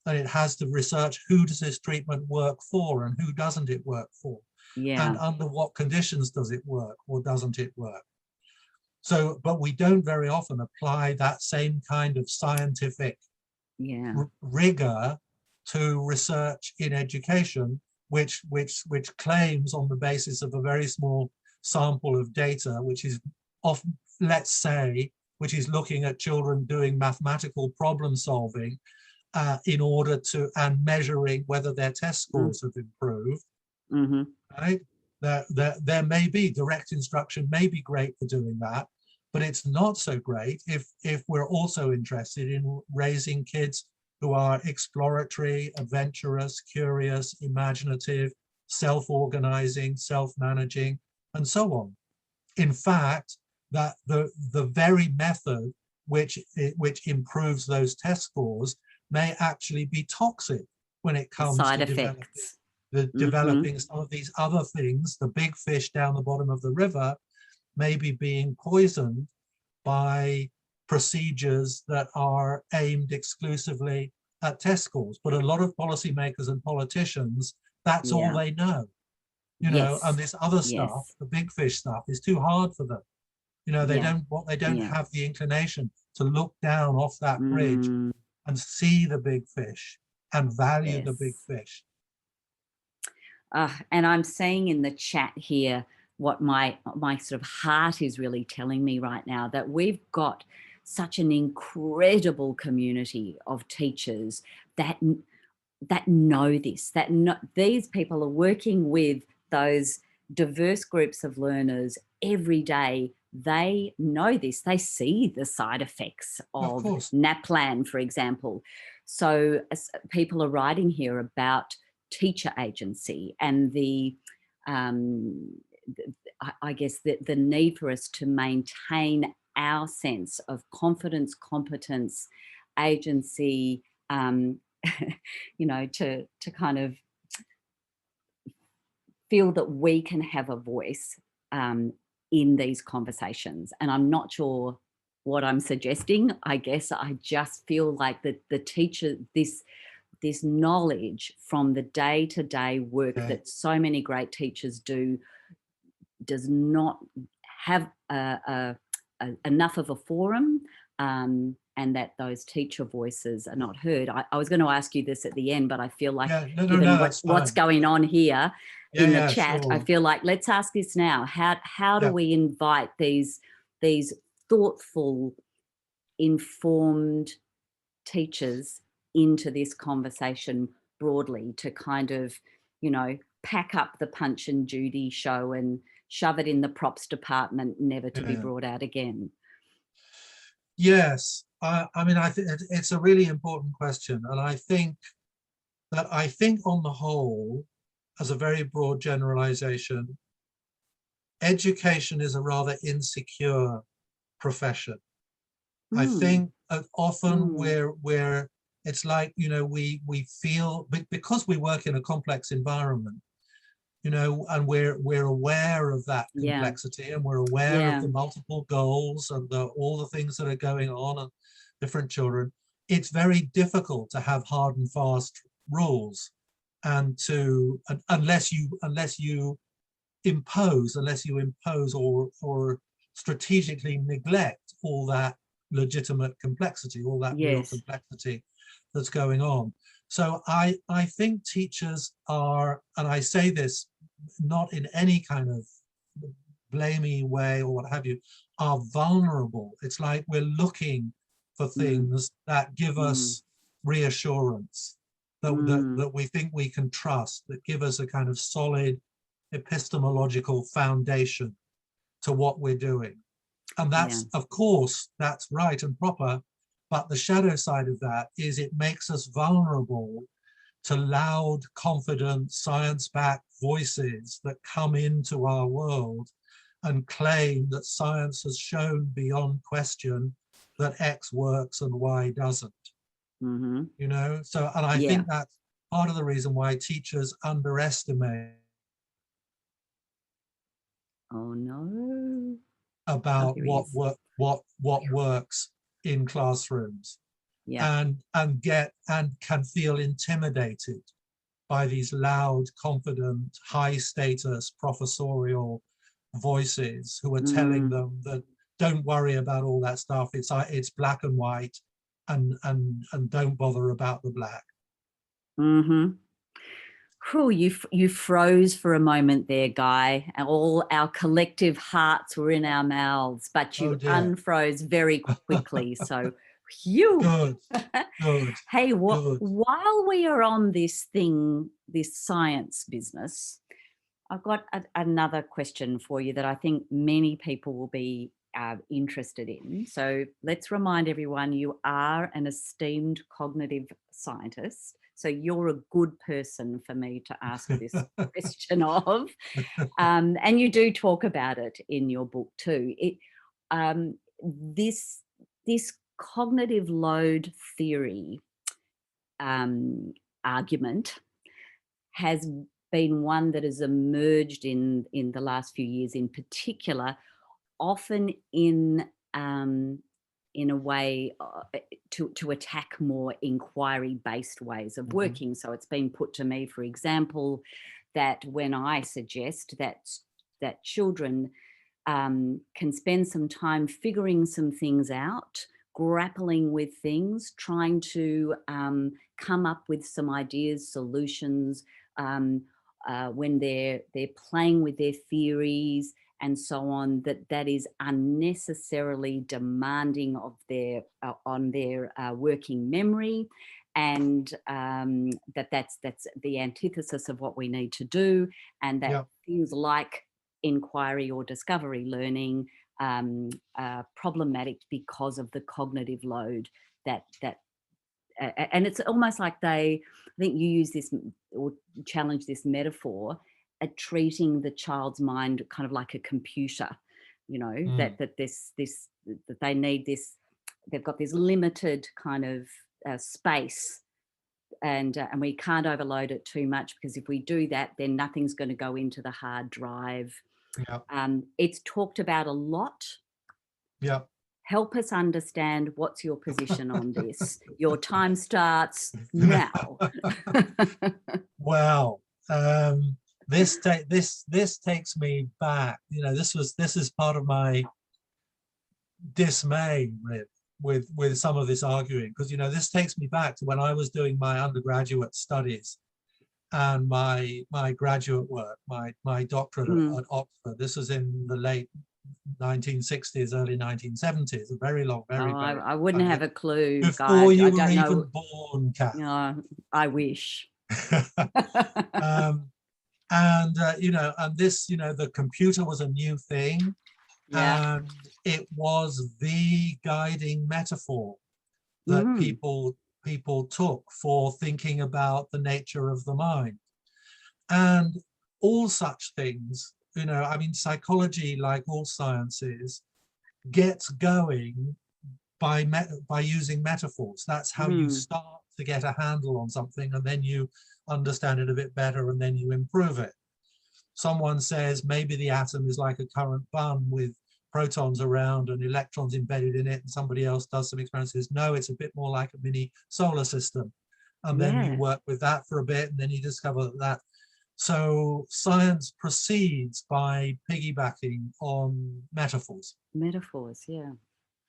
And it has to research, who does this treatment work for and who doesn't it work for? And under what conditions does it work or doesn't it work? So, but we don't very often apply that same kind of scientific rigor to research in education, which claims, on the basis of a very small sample of data, which is often, let's say, which is looking at children doing mathematical problem solving in order to, and measuring whether their test scores have improved. Right? There may be direct instruction may be great for doing that, but it's not so great if we're also interested in raising kids who are exploratory, adventurous, curious, imaginative, self-organizing, self-managing, and so on. In fact, that the very method which improves those test scores may actually be toxic when it comes to developing some of these other things. The big fish down the bottom of the river may be being poisoned by procedures that are aimed exclusively at test scores. But a lot of policymakers and politicians, that's all they know, and this other stuff, the big fish stuff, is too hard for them. They don't have the inclination to look down off that bridge and see the big fish and value the big fish. And I'm seeing in the chat here what my sort of heart is really telling me right now, that we've got such an incredible community of teachers that know this, these people are working with those diverse groups of learners every day. They know this, they see the side effects of NAPLAN, for example. So people are writing here about teacher agency and I guess the need for us to maintain our sense of confidence, competence, agency, to kind of feel that we can have a voice in these conversations. And I'm not sure what I'm suggesting. I guess I just feel like the teacher, this knowledge from the day-to-day work that so many great teachers do does not have enough of a forum, and that those teacher voices are not heard. I was going to ask you this at the end, but I feel like given what's going on here in the chat, I feel like let's ask this now. How do we invite these thoughtful, informed teachers into this conversation broadly to kind of, you know, pack up the Punch and Judy show and shove it in the props department, never to be brought out again? Yes, I mean, I think it's a really important question, and I think on the whole, as a very broad generalization, education is a rather insecure profession. I think often where it's like, you know, we feel, because we work in a complex environment, you know, and we're aware of that complexity, and we're aware of the multiple goals and all the things that are going on and different children. It's very difficult to have hard and fast rules, and unless you impose or strategically neglect all that legitimate complexity, all that real complexity that's going on. So I think teachers are, and I say this not in any kind of blamey way or what have you, are vulnerable. It's like we're looking for things that give us reassurance, that we think we can trust, that give us a kind of solid epistemological foundation to what we're doing. And that's, of course, that's right and proper, but the shadow side of that is it makes us vulnerable to loud, confident, science-backed voices that come into our world and claim that science has shown beyond question that X works and Y doesn't. You know, so, and I think that's part of the reason why teachers underestimate about what works in classrooms, and can feel intimidated by these loud, confident, high status professorial voices who are telling them that don't worry about all that stuff, it's black and white, and don't bother about the black. Cool, you froze for a moment there, Guy. All our collective hearts were in our mouths, but you unfroze very quickly. So, Good. Hey, while we are on this science business, I've got another question for you that I think many people will be interested in. So let's remind everyone, you are an esteemed cognitive scientist. So you're a good person for me to ask this question of. And you do talk about it in your book too. This cognitive load theory argument has been one that has emerged in the last few years, in particular, often in a way to attack more inquiry-based ways of working. So it's been put to me, for example, that when I suggest that children can spend some time figuring some things out, grappling with things, trying to come up with some ideas, solutions, when they're playing with their theories and so on, that is unnecessarily demanding of their working memory, and that's the antithesis of what we need to do, and that things like inquiry or discovery learning are problematic because of the cognitive load that and it's almost like I think you use this or challenge this metaphor at treating the child's mind kind of like a computer, you know, that they need this, they've got this limited kind of space, and we can't overload it too much, because if we do that, then nothing's going to go into the hard drive. It's talked about a lot. Help us understand, what's your position on this? Your time starts now. Well, this takes me back. You know, this is part of my dismay with some of this arguing, because, you know, this takes me back to when I was doing my undergraduate studies and my graduate work, my doctorate at Oxford. This was in the late 1960s, early 1970s, a very long, very, Oh, very I wouldn't have a clue, Guy. before you I were don't even know. born, Kath. I wish. um, and you know, and this, you know, the computer was a new thing, Yeah. and it was the guiding metaphor that Mm. people took for thinking about the nature of the mind. And all such things, you know, I mean, psychology, like all sciences, gets going by using metaphors. That's how you Mm. start to get a handle on something, and then you understand it a bit better, and then you improve it. Someone says maybe the atom is like a current bun with protons around and electrons embedded in it, and somebody else does some experiments, says no, it's a bit more like a mini solar system. And then you Yeah. work with that for a bit, and then you discover that. So science proceeds by piggybacking on metaphors. Metaphors, yeah.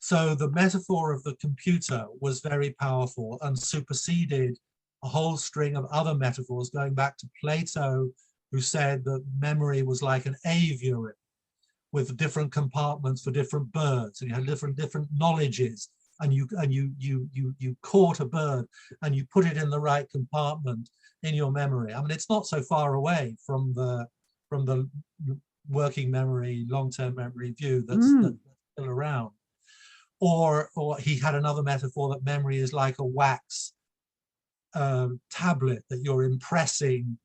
So the metaphor of the computer was very powerful and superseded a whole string of other metaphors, going back to Plato, who said that memory was like an aviary with different compartments for different birds, and you had different knowledges, and you caught a bird and you put it in the right compartment in your memory. I mean, it's not so far away from the working memory, long-term memory view that's still around. Or he had another metaphor that memory is like a wax tablet that you're impressing,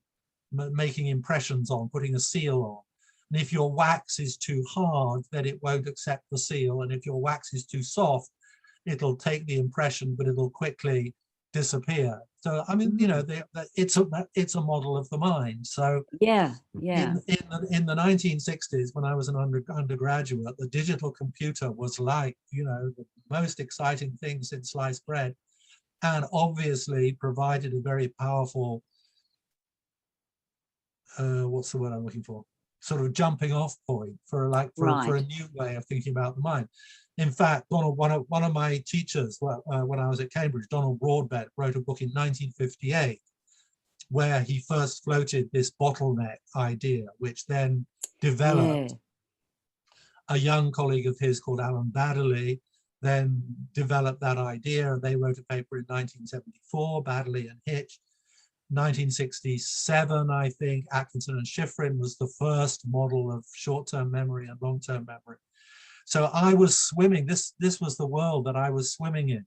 making impressions on, putting a seal on. And if your wax is too hard, then it won't accept the seal. And if your wax is too soft, it'll take the impression, but it'll quickly disappear. So, I mean, you know, it's a model of the mind. So yeah, in the 1960s, when I was an undergraduate, the digital computer was like, you know, the most exciting thing since sliced bread, and obviously provided a very powerful, what's the word I'm looking for? Sort of jumping off point for for a new way of thinking about the mind. In fact, one of my teachers when I was at Cambridge, Donald Broadbent, wrote a book in 1958 where he first floated this bottleneck idea, which then developed. A young colleague of his called Alan Baddeley then developed that idea, and they wrote a paper in 1974, Baddeley and Hitch. 1967, I think, Atkinson and Schifrin was the first model of short-term memory and long-term memory. So I was swimming, this was the world that I was swimming in.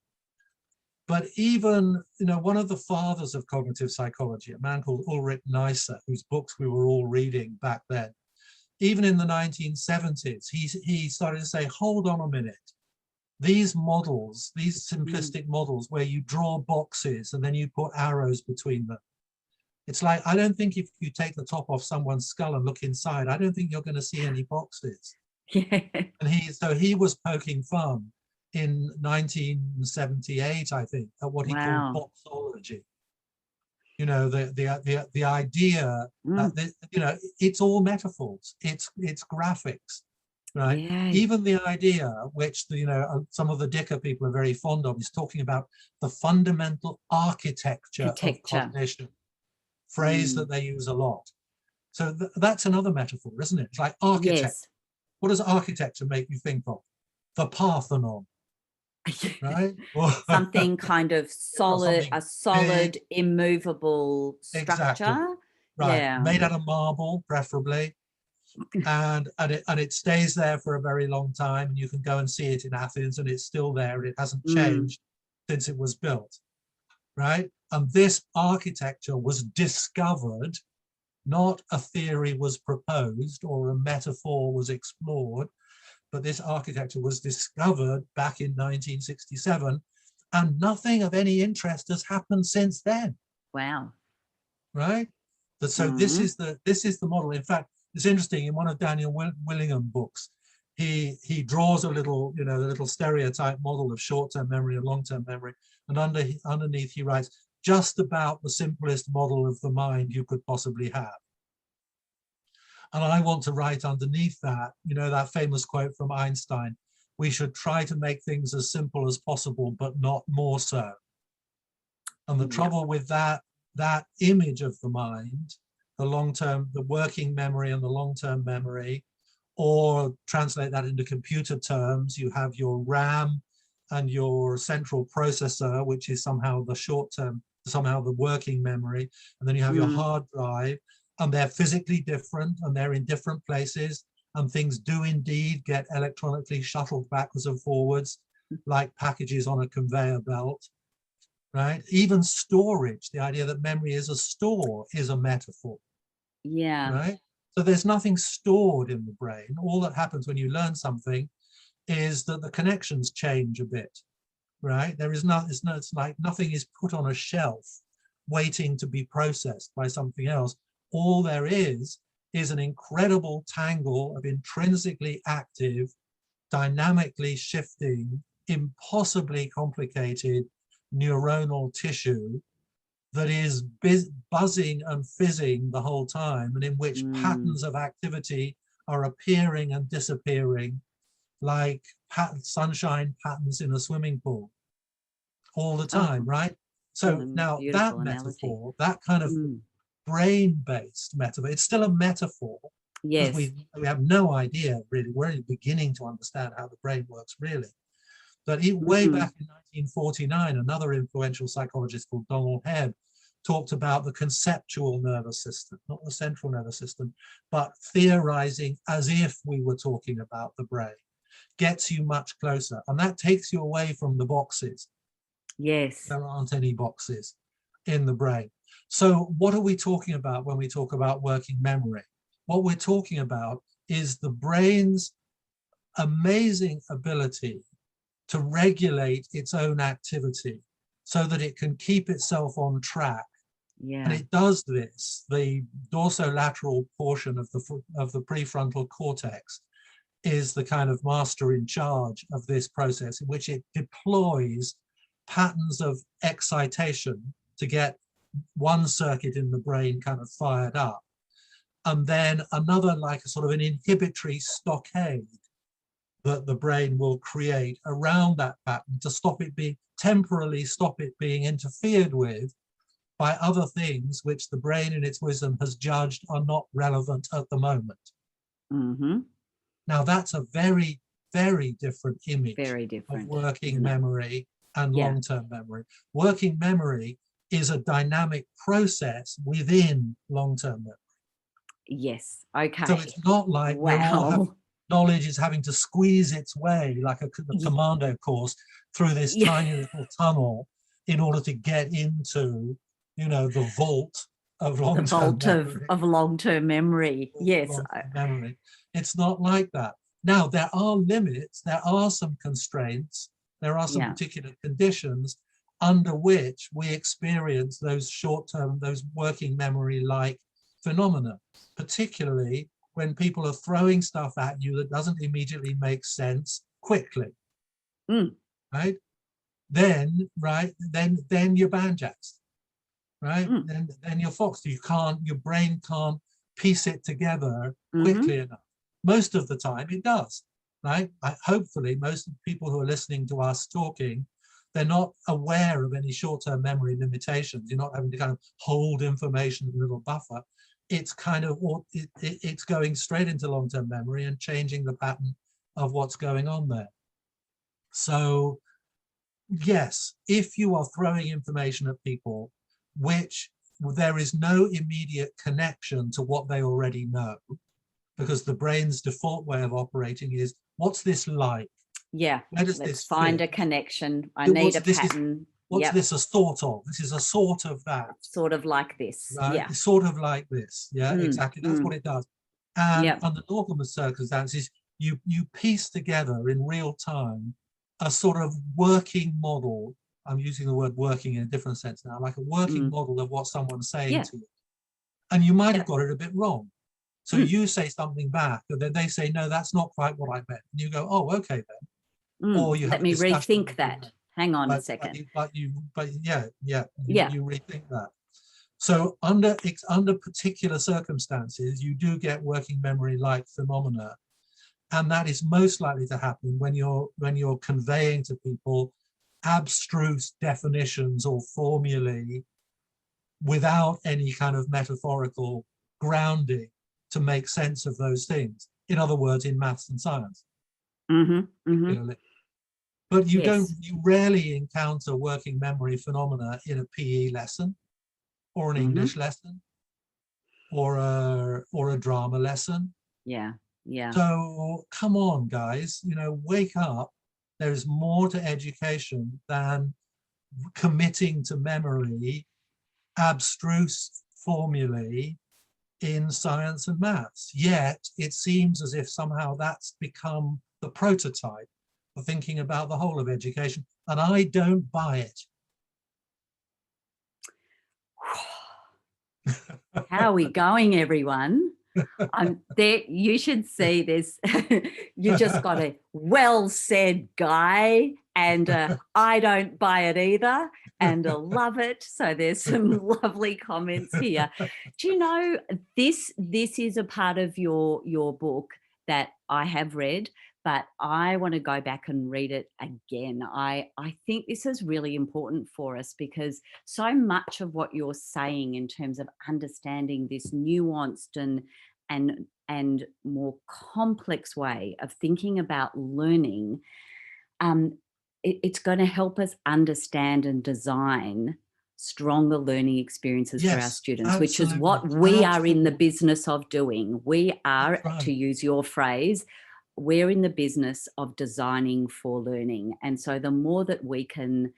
But even, you know, one of the fathers of cognitive psychology, a man called Ulrich Neisser, whose books we were all reading back then, even in the 1970s, he started to say, hold on a minute. These models, these simplistic models where you draw boxes and then you put arrows between them. It's like, I don't think if you take the top off someone's skull and look inside, I don't think you're going to see any boxes. Yeah. And he was poking fun in 1978, I think, at what he called boxology. You know, the idea that, you know, it's all metaphors, it's graphics, right? Yeah. Even the idea, which, you know, some of the Dicker people are very fond of, is talking about the fundamental architecture of cognition, phrase that they use a lot. So that's another metaphor, isn't it? It's like architecture. Yes. What does architecture make you think of? The Parthenon. Right? Something kind of solid, something a solid, big, immovable structure. Exactly. Right. Yeah. Made out of marble, preferably. And it stays there for a very long time. And you can go and see it in Athens, and it's still there, and it hasn't changed since it was built. Right? And this architecture was discovered, not a theory was proposed or a metaphor was explored, but this architecture was discovered back in 1967, and nothing of any interest has happened since then. Wow. Right? So this is the model. In fact, it's interesting, in one of Daniel Willingham books, he draws a little, you know, the little stereotype model of short-term memory and long-term memory, and underneath he writes, just about the simplest model of the mind you could possibly have. And I want to write underneath that, you know, that famous quote from Einstein, we should try to make things as simple as possible, but not more so. And the trouble with that image of the mind, the long-term, the working memory and the long-term memory, Or translate that into computer terms, you have your RAM and your central processor, which is somehow the short-term, somehow the working memory, and then you have your hard drive, and they're physically different, and they're in different places, and things do indeed get electronically shuttled backwards and forwards, like packages on a conveyor belt, right? Even storage, the idea that memory is a store, is a metaphor. Yeah. Right? So there's nothing stored in the brain. All that happens when you learn something is that the connections change a bit, right? There is not, it's like nothing is put on a shelf waiting to be processed by something else. All there is an incredible tangle of intrinsically active, dynamically shifting, impossibly complicated neuronal tissue that is buzzing and fizzing the whole time, and in which patterns of activity are appearing and disappearing like sunshine patterns in a swimming pool all the time, right? So now that metaphor, that kind of brain-based metaphor, it's still a metaphor, because we have no idea really, we're only beginning to understand how the brain works really. But way back in 1949, another influential psychologist called Donald Hebb talked about the conceptual nervous system, not the central nervous system, but theorizing as if we were talking about the brain. Gets you much closer, and that takes you away from the boxes. Yes. There aren't any boxes in the brain. So what are we talking about when we talk about working memory? What we're talking about is the brain's amazing ability to regulate its own activity so that it can keep itself on track. Yeah. And it does this, the dorsolateral portion of the prefrontal cortex is the kind of master in charge of this process, in which it deploys patterns of excitation to get one circuit in the brain kind of fired up, and then another, like a sort of an inhibitory stockade that the brain will create around that pattern to stop it being, temporarily stop it being interfered with by other things which the brain in its wisdom has judged are not relevant at the moment. Now that's a very, very different image of working memory and long-term memory. Working memory is a dynamic process within long-term memory. Yes, okay. So it's not like we're all having, knowledge is having to squeeze its way like a commando course through this tiny little tunnel in order to get into, you know, the vault of long-term memory. Of long-term memory. Yes. Memory. It's not like that. Now, there are limits, there are some constraints, there are some particular conditions under which we experience those short-term, those working memory-like phenomena, particularly when people are throwing stuff at you that doesn't immediately make sense quickly, right? Then you're banjaxed, right? Then you're foxed. Your brain can't piece it together quickly enough. Most of the time it does, right? Hopefully most of the people who are listening to us talking, they're not aware of any short-term memory limitations. You're not having to kind of hold information in a little buffer. It's kind of, it's going straight into long-term memory and changing the pattern of what's going on there. So yes, if you are throwing information at people which there is no immediate connection to what they already know, because the brain's default way of operating is, what's this like? Yeah, where does let's this find fit? a connection. I need a pattern. What's this a sort of? This is a sort of that. Sort of like this. Right? Yeah. It's sort of like this. Yeah, exactly. That's what it does. And under normal circumstances, you piece together in real time a sort of working model. I'm using the word working in a different sense now, like a working model of what someone's saying to you. And you might have got it a bit wrong. So you say something back, and then they say, no, that's not quite what I meant. And you go, oh, okay then. Or you have let me rethink that. Hang on a second. You rethink that. So under particular circumstances, you do get working memory-like phenomena, and that is most likely to happen when you're conveying to people abstruse definitions or formulae without any kind of metaphorical grounding to make sense of those things. In other words, in maths and science. Mm-hmm. But you Yes. you rarely encounter working memory phenomena in a PE lesson or an English lesson or a drama lesson. Yeah. Yeah. So come on, guys, you know, wake up. There's more to education than committing to memory abstruse formulae in science and maths. Yet it seems as if somehow that's become the prototype for thinking about the whole of education, and I don't buy it. How are we going, everyone? I'm there. You should see this. You just got a well said, Guy, and I don't buy it either, and love it. So there's some lovely comments here. Do you know this is a part of your book that I have read, but I want to go back and read it again. I think this is really important for us because so much of what you're saying in terms of understanding this nuanced and more complex way of thinking about learning, it's going to help us understand and design stronger learning experiences for our students, which is what we are in the business of doing. We are, to use your phrase, we're in the business of designing for learning. And so the more that we can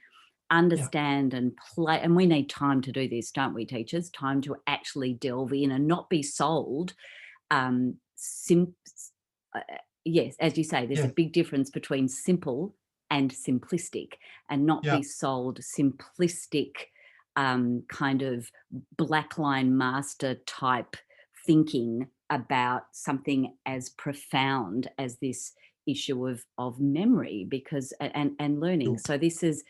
understand and play, and we need time to do this, don't we, teachers? Time to actually delve in and not be sold. Yes, as you say, there's a big difference between simple and simplistic, and not be sold simplistic kind of blackline master type thinking about something as profound as this issue of memory, because and learning. So this is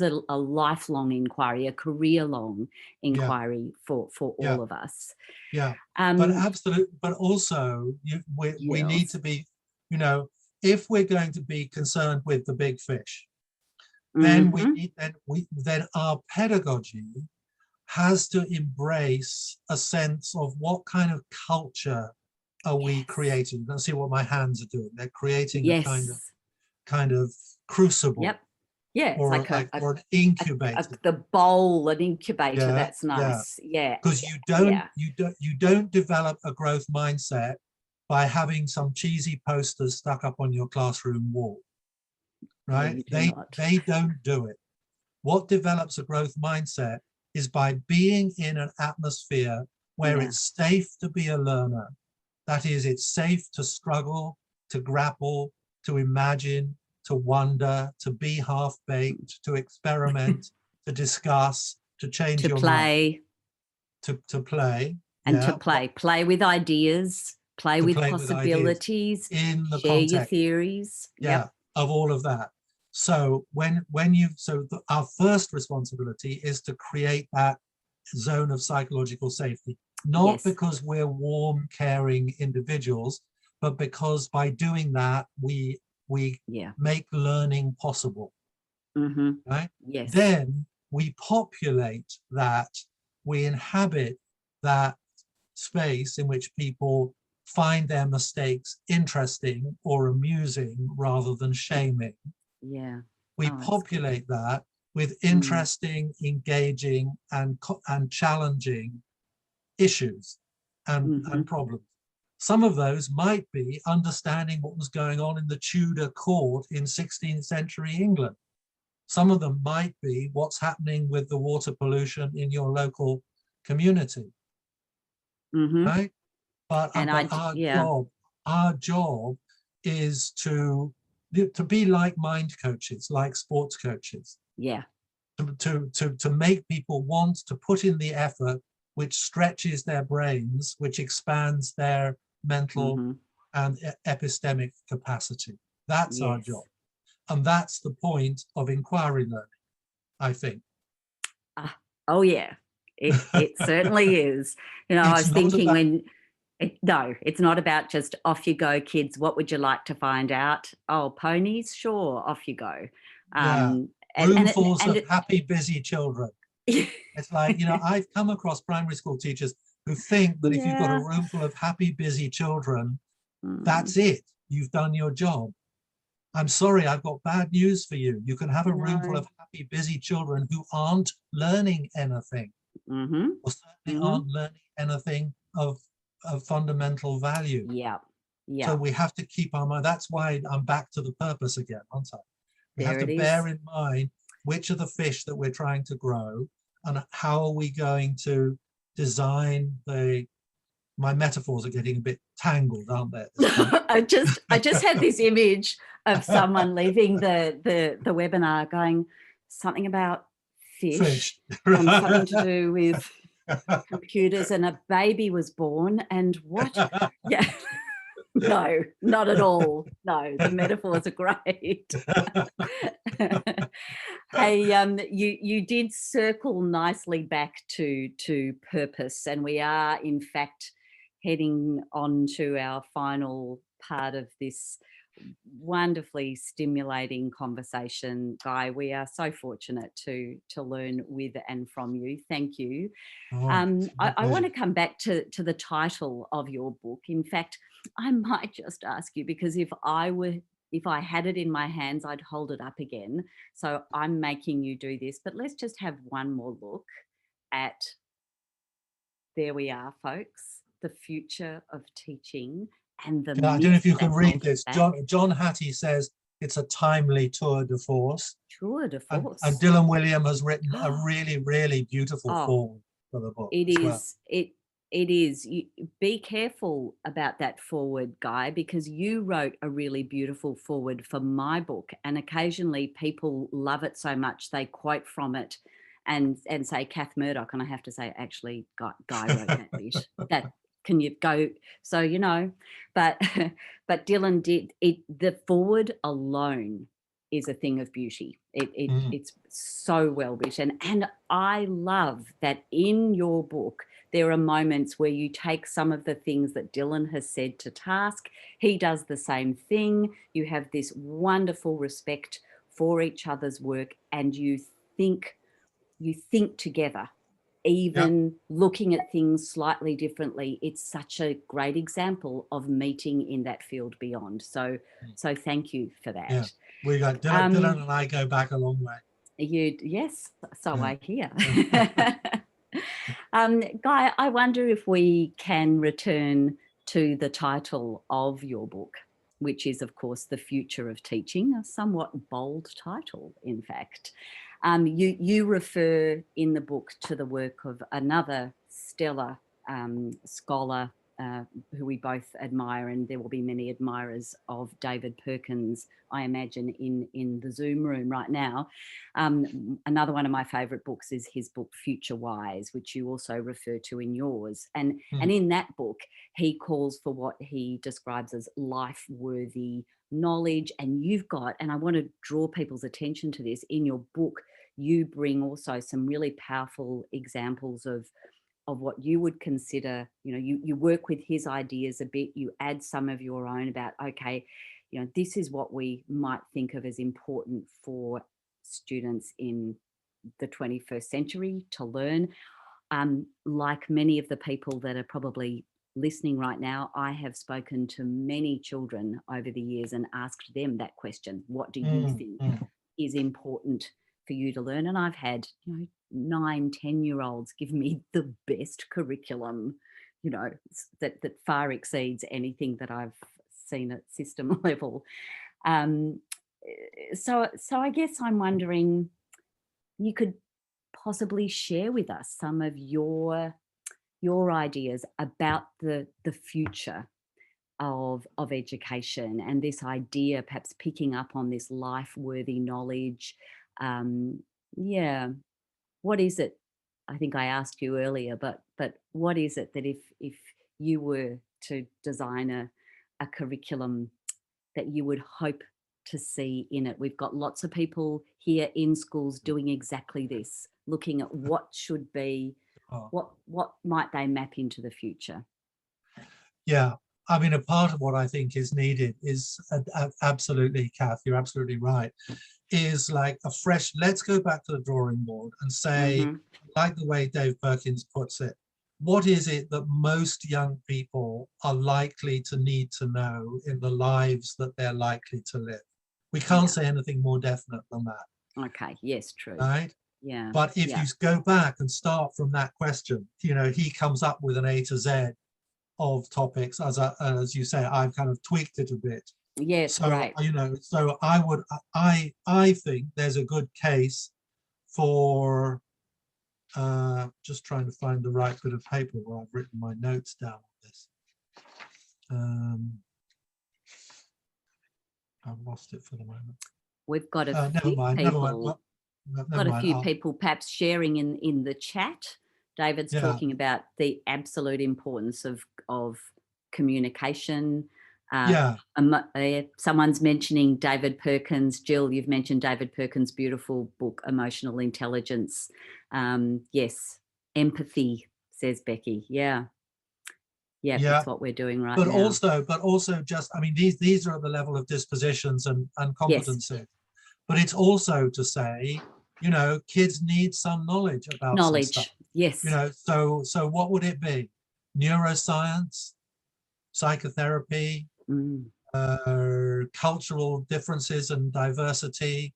a lifelong inquiry, a career long inquiry for all of us. But absolutely, but also we need to be, you know, if we're going to be concerned with the big fish, then we need then our pedagogy has to embrace a sense of what kind of culture are we creating. Let's see what my hands are doing. They're creating a kind of crucible. Yeah, or it's like or an incubator. The bowl, an incubator. That's nice. Because you don't develop a growth mindset by having some cheesy posters stuck up on your classroom wall, right? They don't do it. What develops a growth mindset is by being in an atmosphere where it's safe to be a learner. That is, it's safe to struggle, to grapple, to imagine, to wonder, to be half-baked, to experiment, to discuss, to change your mind. To play. And to play with ideas, play with possibilities, in the share context, your theories. Of all of that. So our first responsibility is to create that zone of psychological safety, not because we're warm, caring individuals, but because by doing that, we make learning possible, right? Then we populate that, we inhabit that space in which people find their mistakes interesting or amusing rather than shaming. We populate that with interesting, engaging, and challenging issues and problems. Some of those might be understanding what was going on in the Tudor court in 16th century England. Some of them might be what's happening with the water pollution in your local community, right? But our job is to be like mind coaches, like sports coaches. To make people want to put in the effort, which stretches their brains, which expands their mental and epistemic capacity. That's our job. And that's the point of inquiry learning, I think. Oh yeah, it certainly is. You know, I was thinking no, it's not about just off you go, kids. What would you like to find out? Oh, ponies? Sure, off you go. Roomfuls of happy, busy children. It's like, you know, I've come across primary school teachers who think that if you've got a room full of happy, busy children, That's it. You've done your job. I'm sorry, I've got bad news for you. You can have a room full of happy, busy children who aren't learning anything, or certainly aren't learning anything of fundamental value. Yeah. Yeah. So we have to keep our mind. That's why I'm back to the purpose again, aren't I? We have to bear in mind which are the fish that we're trying to grow, and how are we going to design the. My metaphors are getting a bit tangled, aren't they? I just had this image of someone leaving the webinar going something about fish. And something to do with computers, and a baby was born, and what? Yeah. No, not at all. No, the metaphors are great. Hey, you did circle nicely back to purpose, and we are in fact heading on to our final part of this wonderfully stimulating conversation, Guy. We are so fortunate to learn with and from you. Thank you. I want to come back to the title of your book. In fact, I might just ask you, because if I had it in my hands, I'd hold it up again. So I'm making you do this, but let's just have one more look at, there we are, folks, the future of teaching and the I don't know if you can read this. John Hattie says it's a timely tour de force. Tour de force. And Dylan William has written a really, really beautiful foreword for the book. It is. It is. Be careful about that foreword, Guy, because you wrote a really beautiful foreword for my book, and occasionally people love it so much they quote from it and say Kath Murdoch, and I have to say, actually, Guy wrote that bit. That can you go? So but Dylan did it. The foreword alone is a thing of beauty. It's so well written, and I love that in your book there are moments where you take some of the things that Dylan has said to task. He does the same thing. You have this wonderful respect for each other's work, and you think together, even looking at things slightly differently. It's such a great example of meeting in that field beyond. So thank you for that. Yeah. We got Dylan and I go back a long way. Yes, so I hear. Guy, I wonder if we can return to the title of your book, which is, of course, The Future of Teaching, a somewhat bold title, in fact. You refer in the book to the work of another stellar scholar who we both admire, and there will be many admirers of David Perkins, I imagine, in the Zoom room right now. Another one of my favourite books is his book Future Wise, which you also refer to in yours. And in that book, he calls for what he describes as life-worthy knowledge. And you've got, and I want to draw people's attention to this, in your book, you bring also some really powerful examples of what you would consider, you work with his ideas a bit, you add some of your own about, okay, this is what we might think of as important for students in the 21st century to learn. Like many of the people that are probably listening right now, I have spoken to many children over the years and asked them that question. What do you think is important for you to learn? And I've had 9-10-year-olds give me the best curriculum, that far exceeds anything that I've seen at system level. So I guess I'm wondering, you could possibly share with us some of your ideas about the future of education, and this idea, perhaps picking up on this life-worthy knowledge. What is it? I think I asked you earlier, but what is it that if you were to design a curriculum that you would hope to see in it? We've got lots of people here in schools doing exactly this, looking at what should be, what might they map into the future? Yeah, I mean, a part of what I think is needed is absolutely, Kath, you're absolutely right, is like a fresh, let's go back to the drawing board and say, like the way Dave Perkins puts it, what is it that most young people are likely to need to know in the lives that they're likely to live? We can't say anything more definite than that. Okay. Yes, true. Right? Yeah. But if you go back and start from that question, you know, he comes up with an A to Z of topics. As you say, I've kind of tweaked it a bit. Yes, So, great. you know, so I think there's a good case for just trying to find the right bit of paper where I've written my notes down on this. I've lost it for the moment. We've got a never few mind. people. Never mind. People perhaps sharing in the chat. David's talking about the absolute importance of communication. Someone's mentioning David Perkins. Jill, you've mentioned David Perkins' beautiful book, Emotional Intelligence. Yes, empathy, says Becky. Yeah, that's what we're doing right now. But also just, I mean, these are at the level of dispositions and competency. Yes. But it's also to say, you know, kids need some knowledge about some stuff. Yes. You know, so what would it be? Neuroscience, psychotherapy, cultural differences and diversity,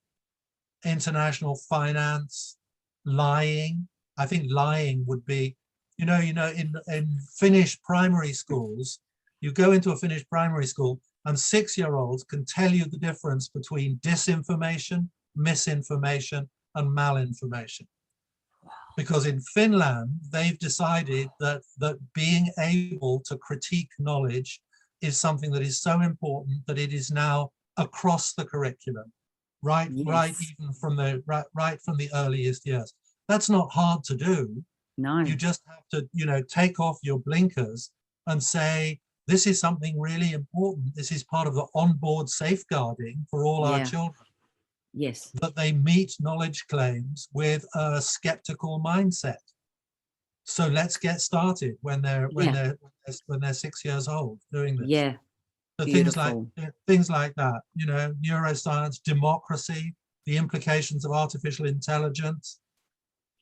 international finance, lying. I think lying would be, you know, in Finnish primary schools, you go into a Finnish primary school and 6-year-olds can tell you the difference between disinformation, misinformation, and malinformation. Because in Finland, they've decided that being able to critique knowledge is something that is so important that it is now across the curriculum, right even from the earliest years. That's not hard to do. No. You just have to, you know, take off your blinkers and say, this is something really important. This is part of the onboard safeguarding for all our children. Yes. That they meet knowledge claims with a skeptical mindset. So let's get started when they're 6 years old doing this. Yeah. So things like that, you know, neuroscience, democracy, the implications of artificial intelligence,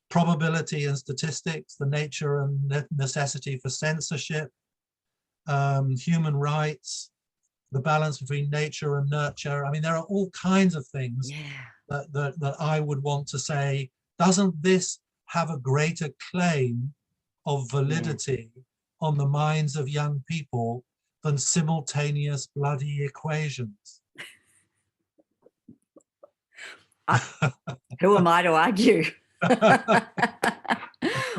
probability and statistics, the nature and necessity for censorship, human rights, the balance between nature and nurture. I mean, there are all kinds of things that I would want to say, doesn't this have a greater claim of validity on the minds of young people than simultaneous bloody equations? Who am I to argue?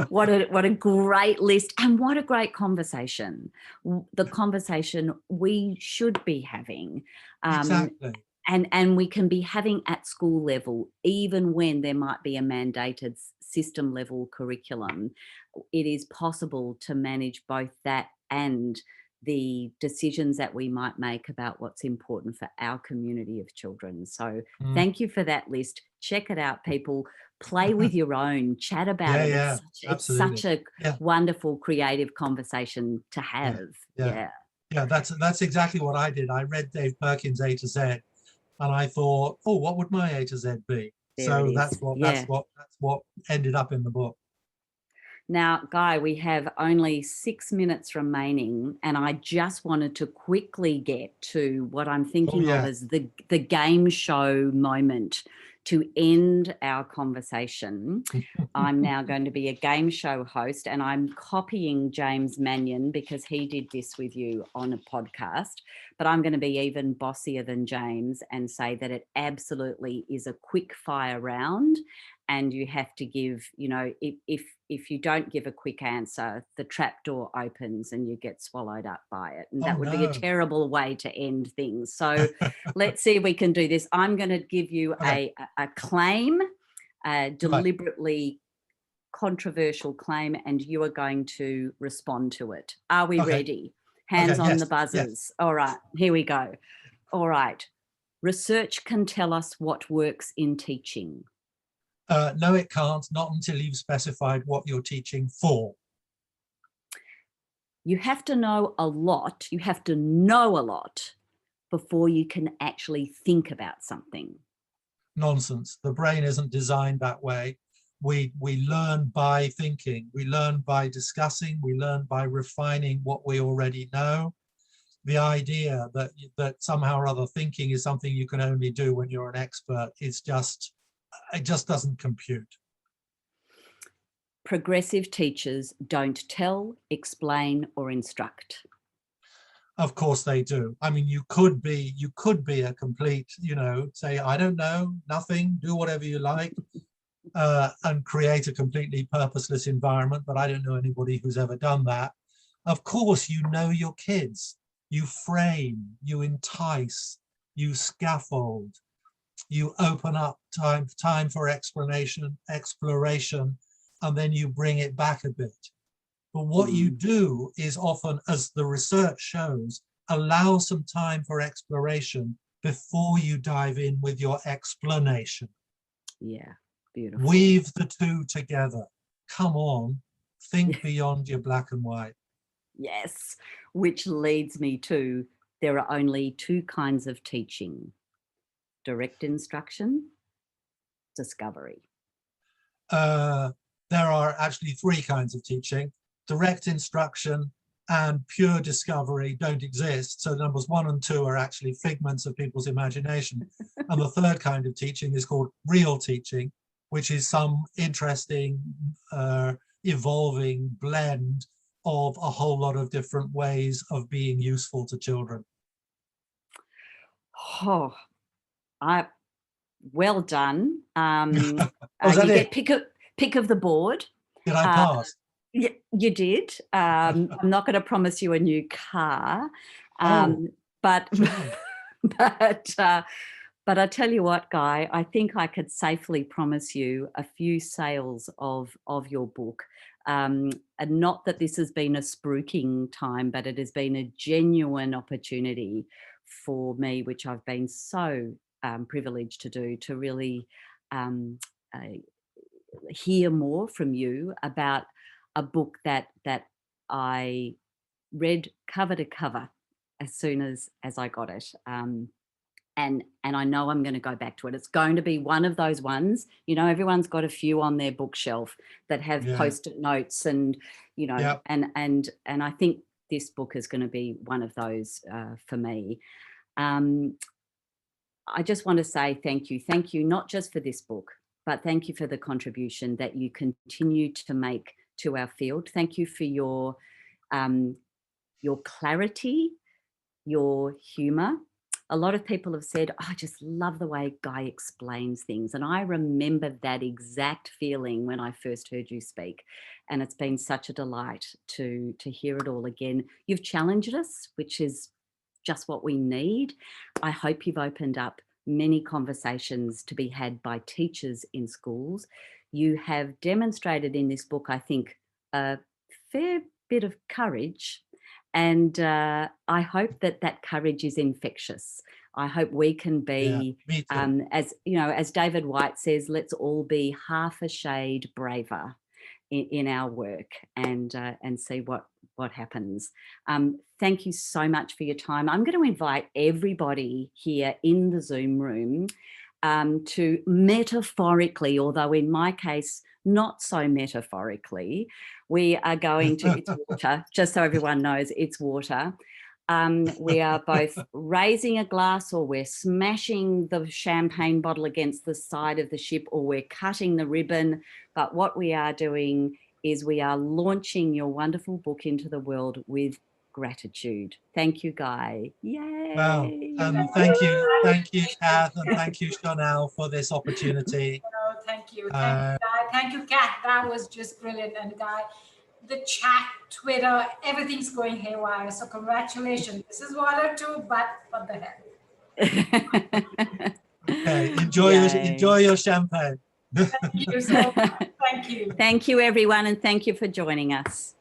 What a great list, and what a great conversation. The conversation we should be having. Exactly. And we can be having at school level, even when there might be a mandated system level curriculum. It is possible to manage both that and the decisions that we might make about what's important for our community of children. So thank you for that list. Check it out, people. Play with your own, chat about it. It's such a wonderful, creative conversation to have. Yeah, that's exactly what I did. I read Dave Perkins' A to Z, and I thought, oh, what would my A to Z be? So that's what ended up in the book. Now, Guy, we have only 6 minutes remaining, and I just wanted to quickly get to what I'm thinking of as the game show moment to end our conversation. I'm now going to be a game show host, and I'm copying James Mannion because he did this with you on a podcast, but I'm going to be even bossier than James and say that it absolutely is a quick fire round. And you have to give, you know, if you don't give a quick answer, the trapdoor opens and you get swallowed up by it. And that would be a terrible way to end things. So let's see if we can do this. I'm going to give you a claim, a deliberately controversial claim, and you are going to respond to it. Are we ready? Hands on the buzzers. All right, here we go. All right. Research can tell us what works in teaching. No, it can't, not until you've specified what you're teaching for. You have to know a lot. You have to know a lot before you can actually think about something. Nonsense. The brain isn't designed that way. We learn by thinking, we learn by discussing, we learn by refining what we already know. The idea that somehow or other thinking is something you can only do when you're an expert is just, it just doesn't compute. Progressive teachers don't tell, explain, or instruct. Of course they do. I mean, you could be a complete, say, I don't know, nothing, do whatever you like, and create a completely purposeless environment. But I don't know anybody who's ever done that. Of course, you know your kids. You frame, you entice, you scaffold, you open up time for exploration, and then you bring it back a bit. But what you do is often, as the research shows, allow some time for exploration before you dive in with your explanation. Yeah, beautiful. Weave the two together. Come on, think beyond your black and white. Yes, which leads me to, there are only two kinds of teaching: direct instruction, discovery. There are actually three kinds of teaching. Direct instruction and pure discovery don't exist. So numbers 1 and 2 are actually figments of people's imagination. And the third kind of teaching is called real teaching, which is some interesting, evolving blend of a whole lot of different ways of being useful to children. Oh, well done. Was You that it? get pick of the board. Did I pass? Yeah, you did. I'm not going to promise you a new car, but Sure. but I tell you what, Guy, I think I could safely promise you a few sales of your book. And not that this has been a spruiking time, but it has been a genuine opportunity for me, which I've been so privileged to do, to really hear more from you about a book that I read cover to cover as soon as I got it. And I know I'm going to go back to it. It's going to be one of those ones, everyone's got a few on their bookshelf that have post-it notes and, and I think this book is going to be one of those for me. I just want to say thank you, not just for this book, but thank you for the contribution that you continue to make to our field. Thank you for your clarity, your humour. A lot of people have said, I just love the way Guy explains things. And I remember that exact feeling when I first heard you speak. And it's been such a delight to hear it all again. You've challenged us, which is just what we need. I hope you've opened up many conversations to be had by teachers in schools. You have demonstrated in this book, I think, a fair bit of courage. And I hope that courage is infectious. I hope we can be, as David White says, let's all be half a shade braver in our work and see what happens. Thank you so much for your time. I'm going to invite everybody here in the Zoom room to metaphorically, although in my case, not so metaphorically, we are going to, it's water, just so everyone knows it's water. We are both raising a glass, or we're smashing the champagne bottle against the side of the ship, or we're cutting the ribbon. But what we are doing is we are launching your wonderful book into the world with gratitude. Thank you, Guy. Yay. Well, thank you, Kath, and thank you, Chanel, for this opportunity. Oh, thank you. Thank you, Kath. That was just brilliant. And Guy, the chat, Twitter, everything's going haywire. So congratulations. This is water too, but what the hell. Okay, enjoy your champagne. Thank you so much. Thank you. Thank you, everyone, and thank you for joining us.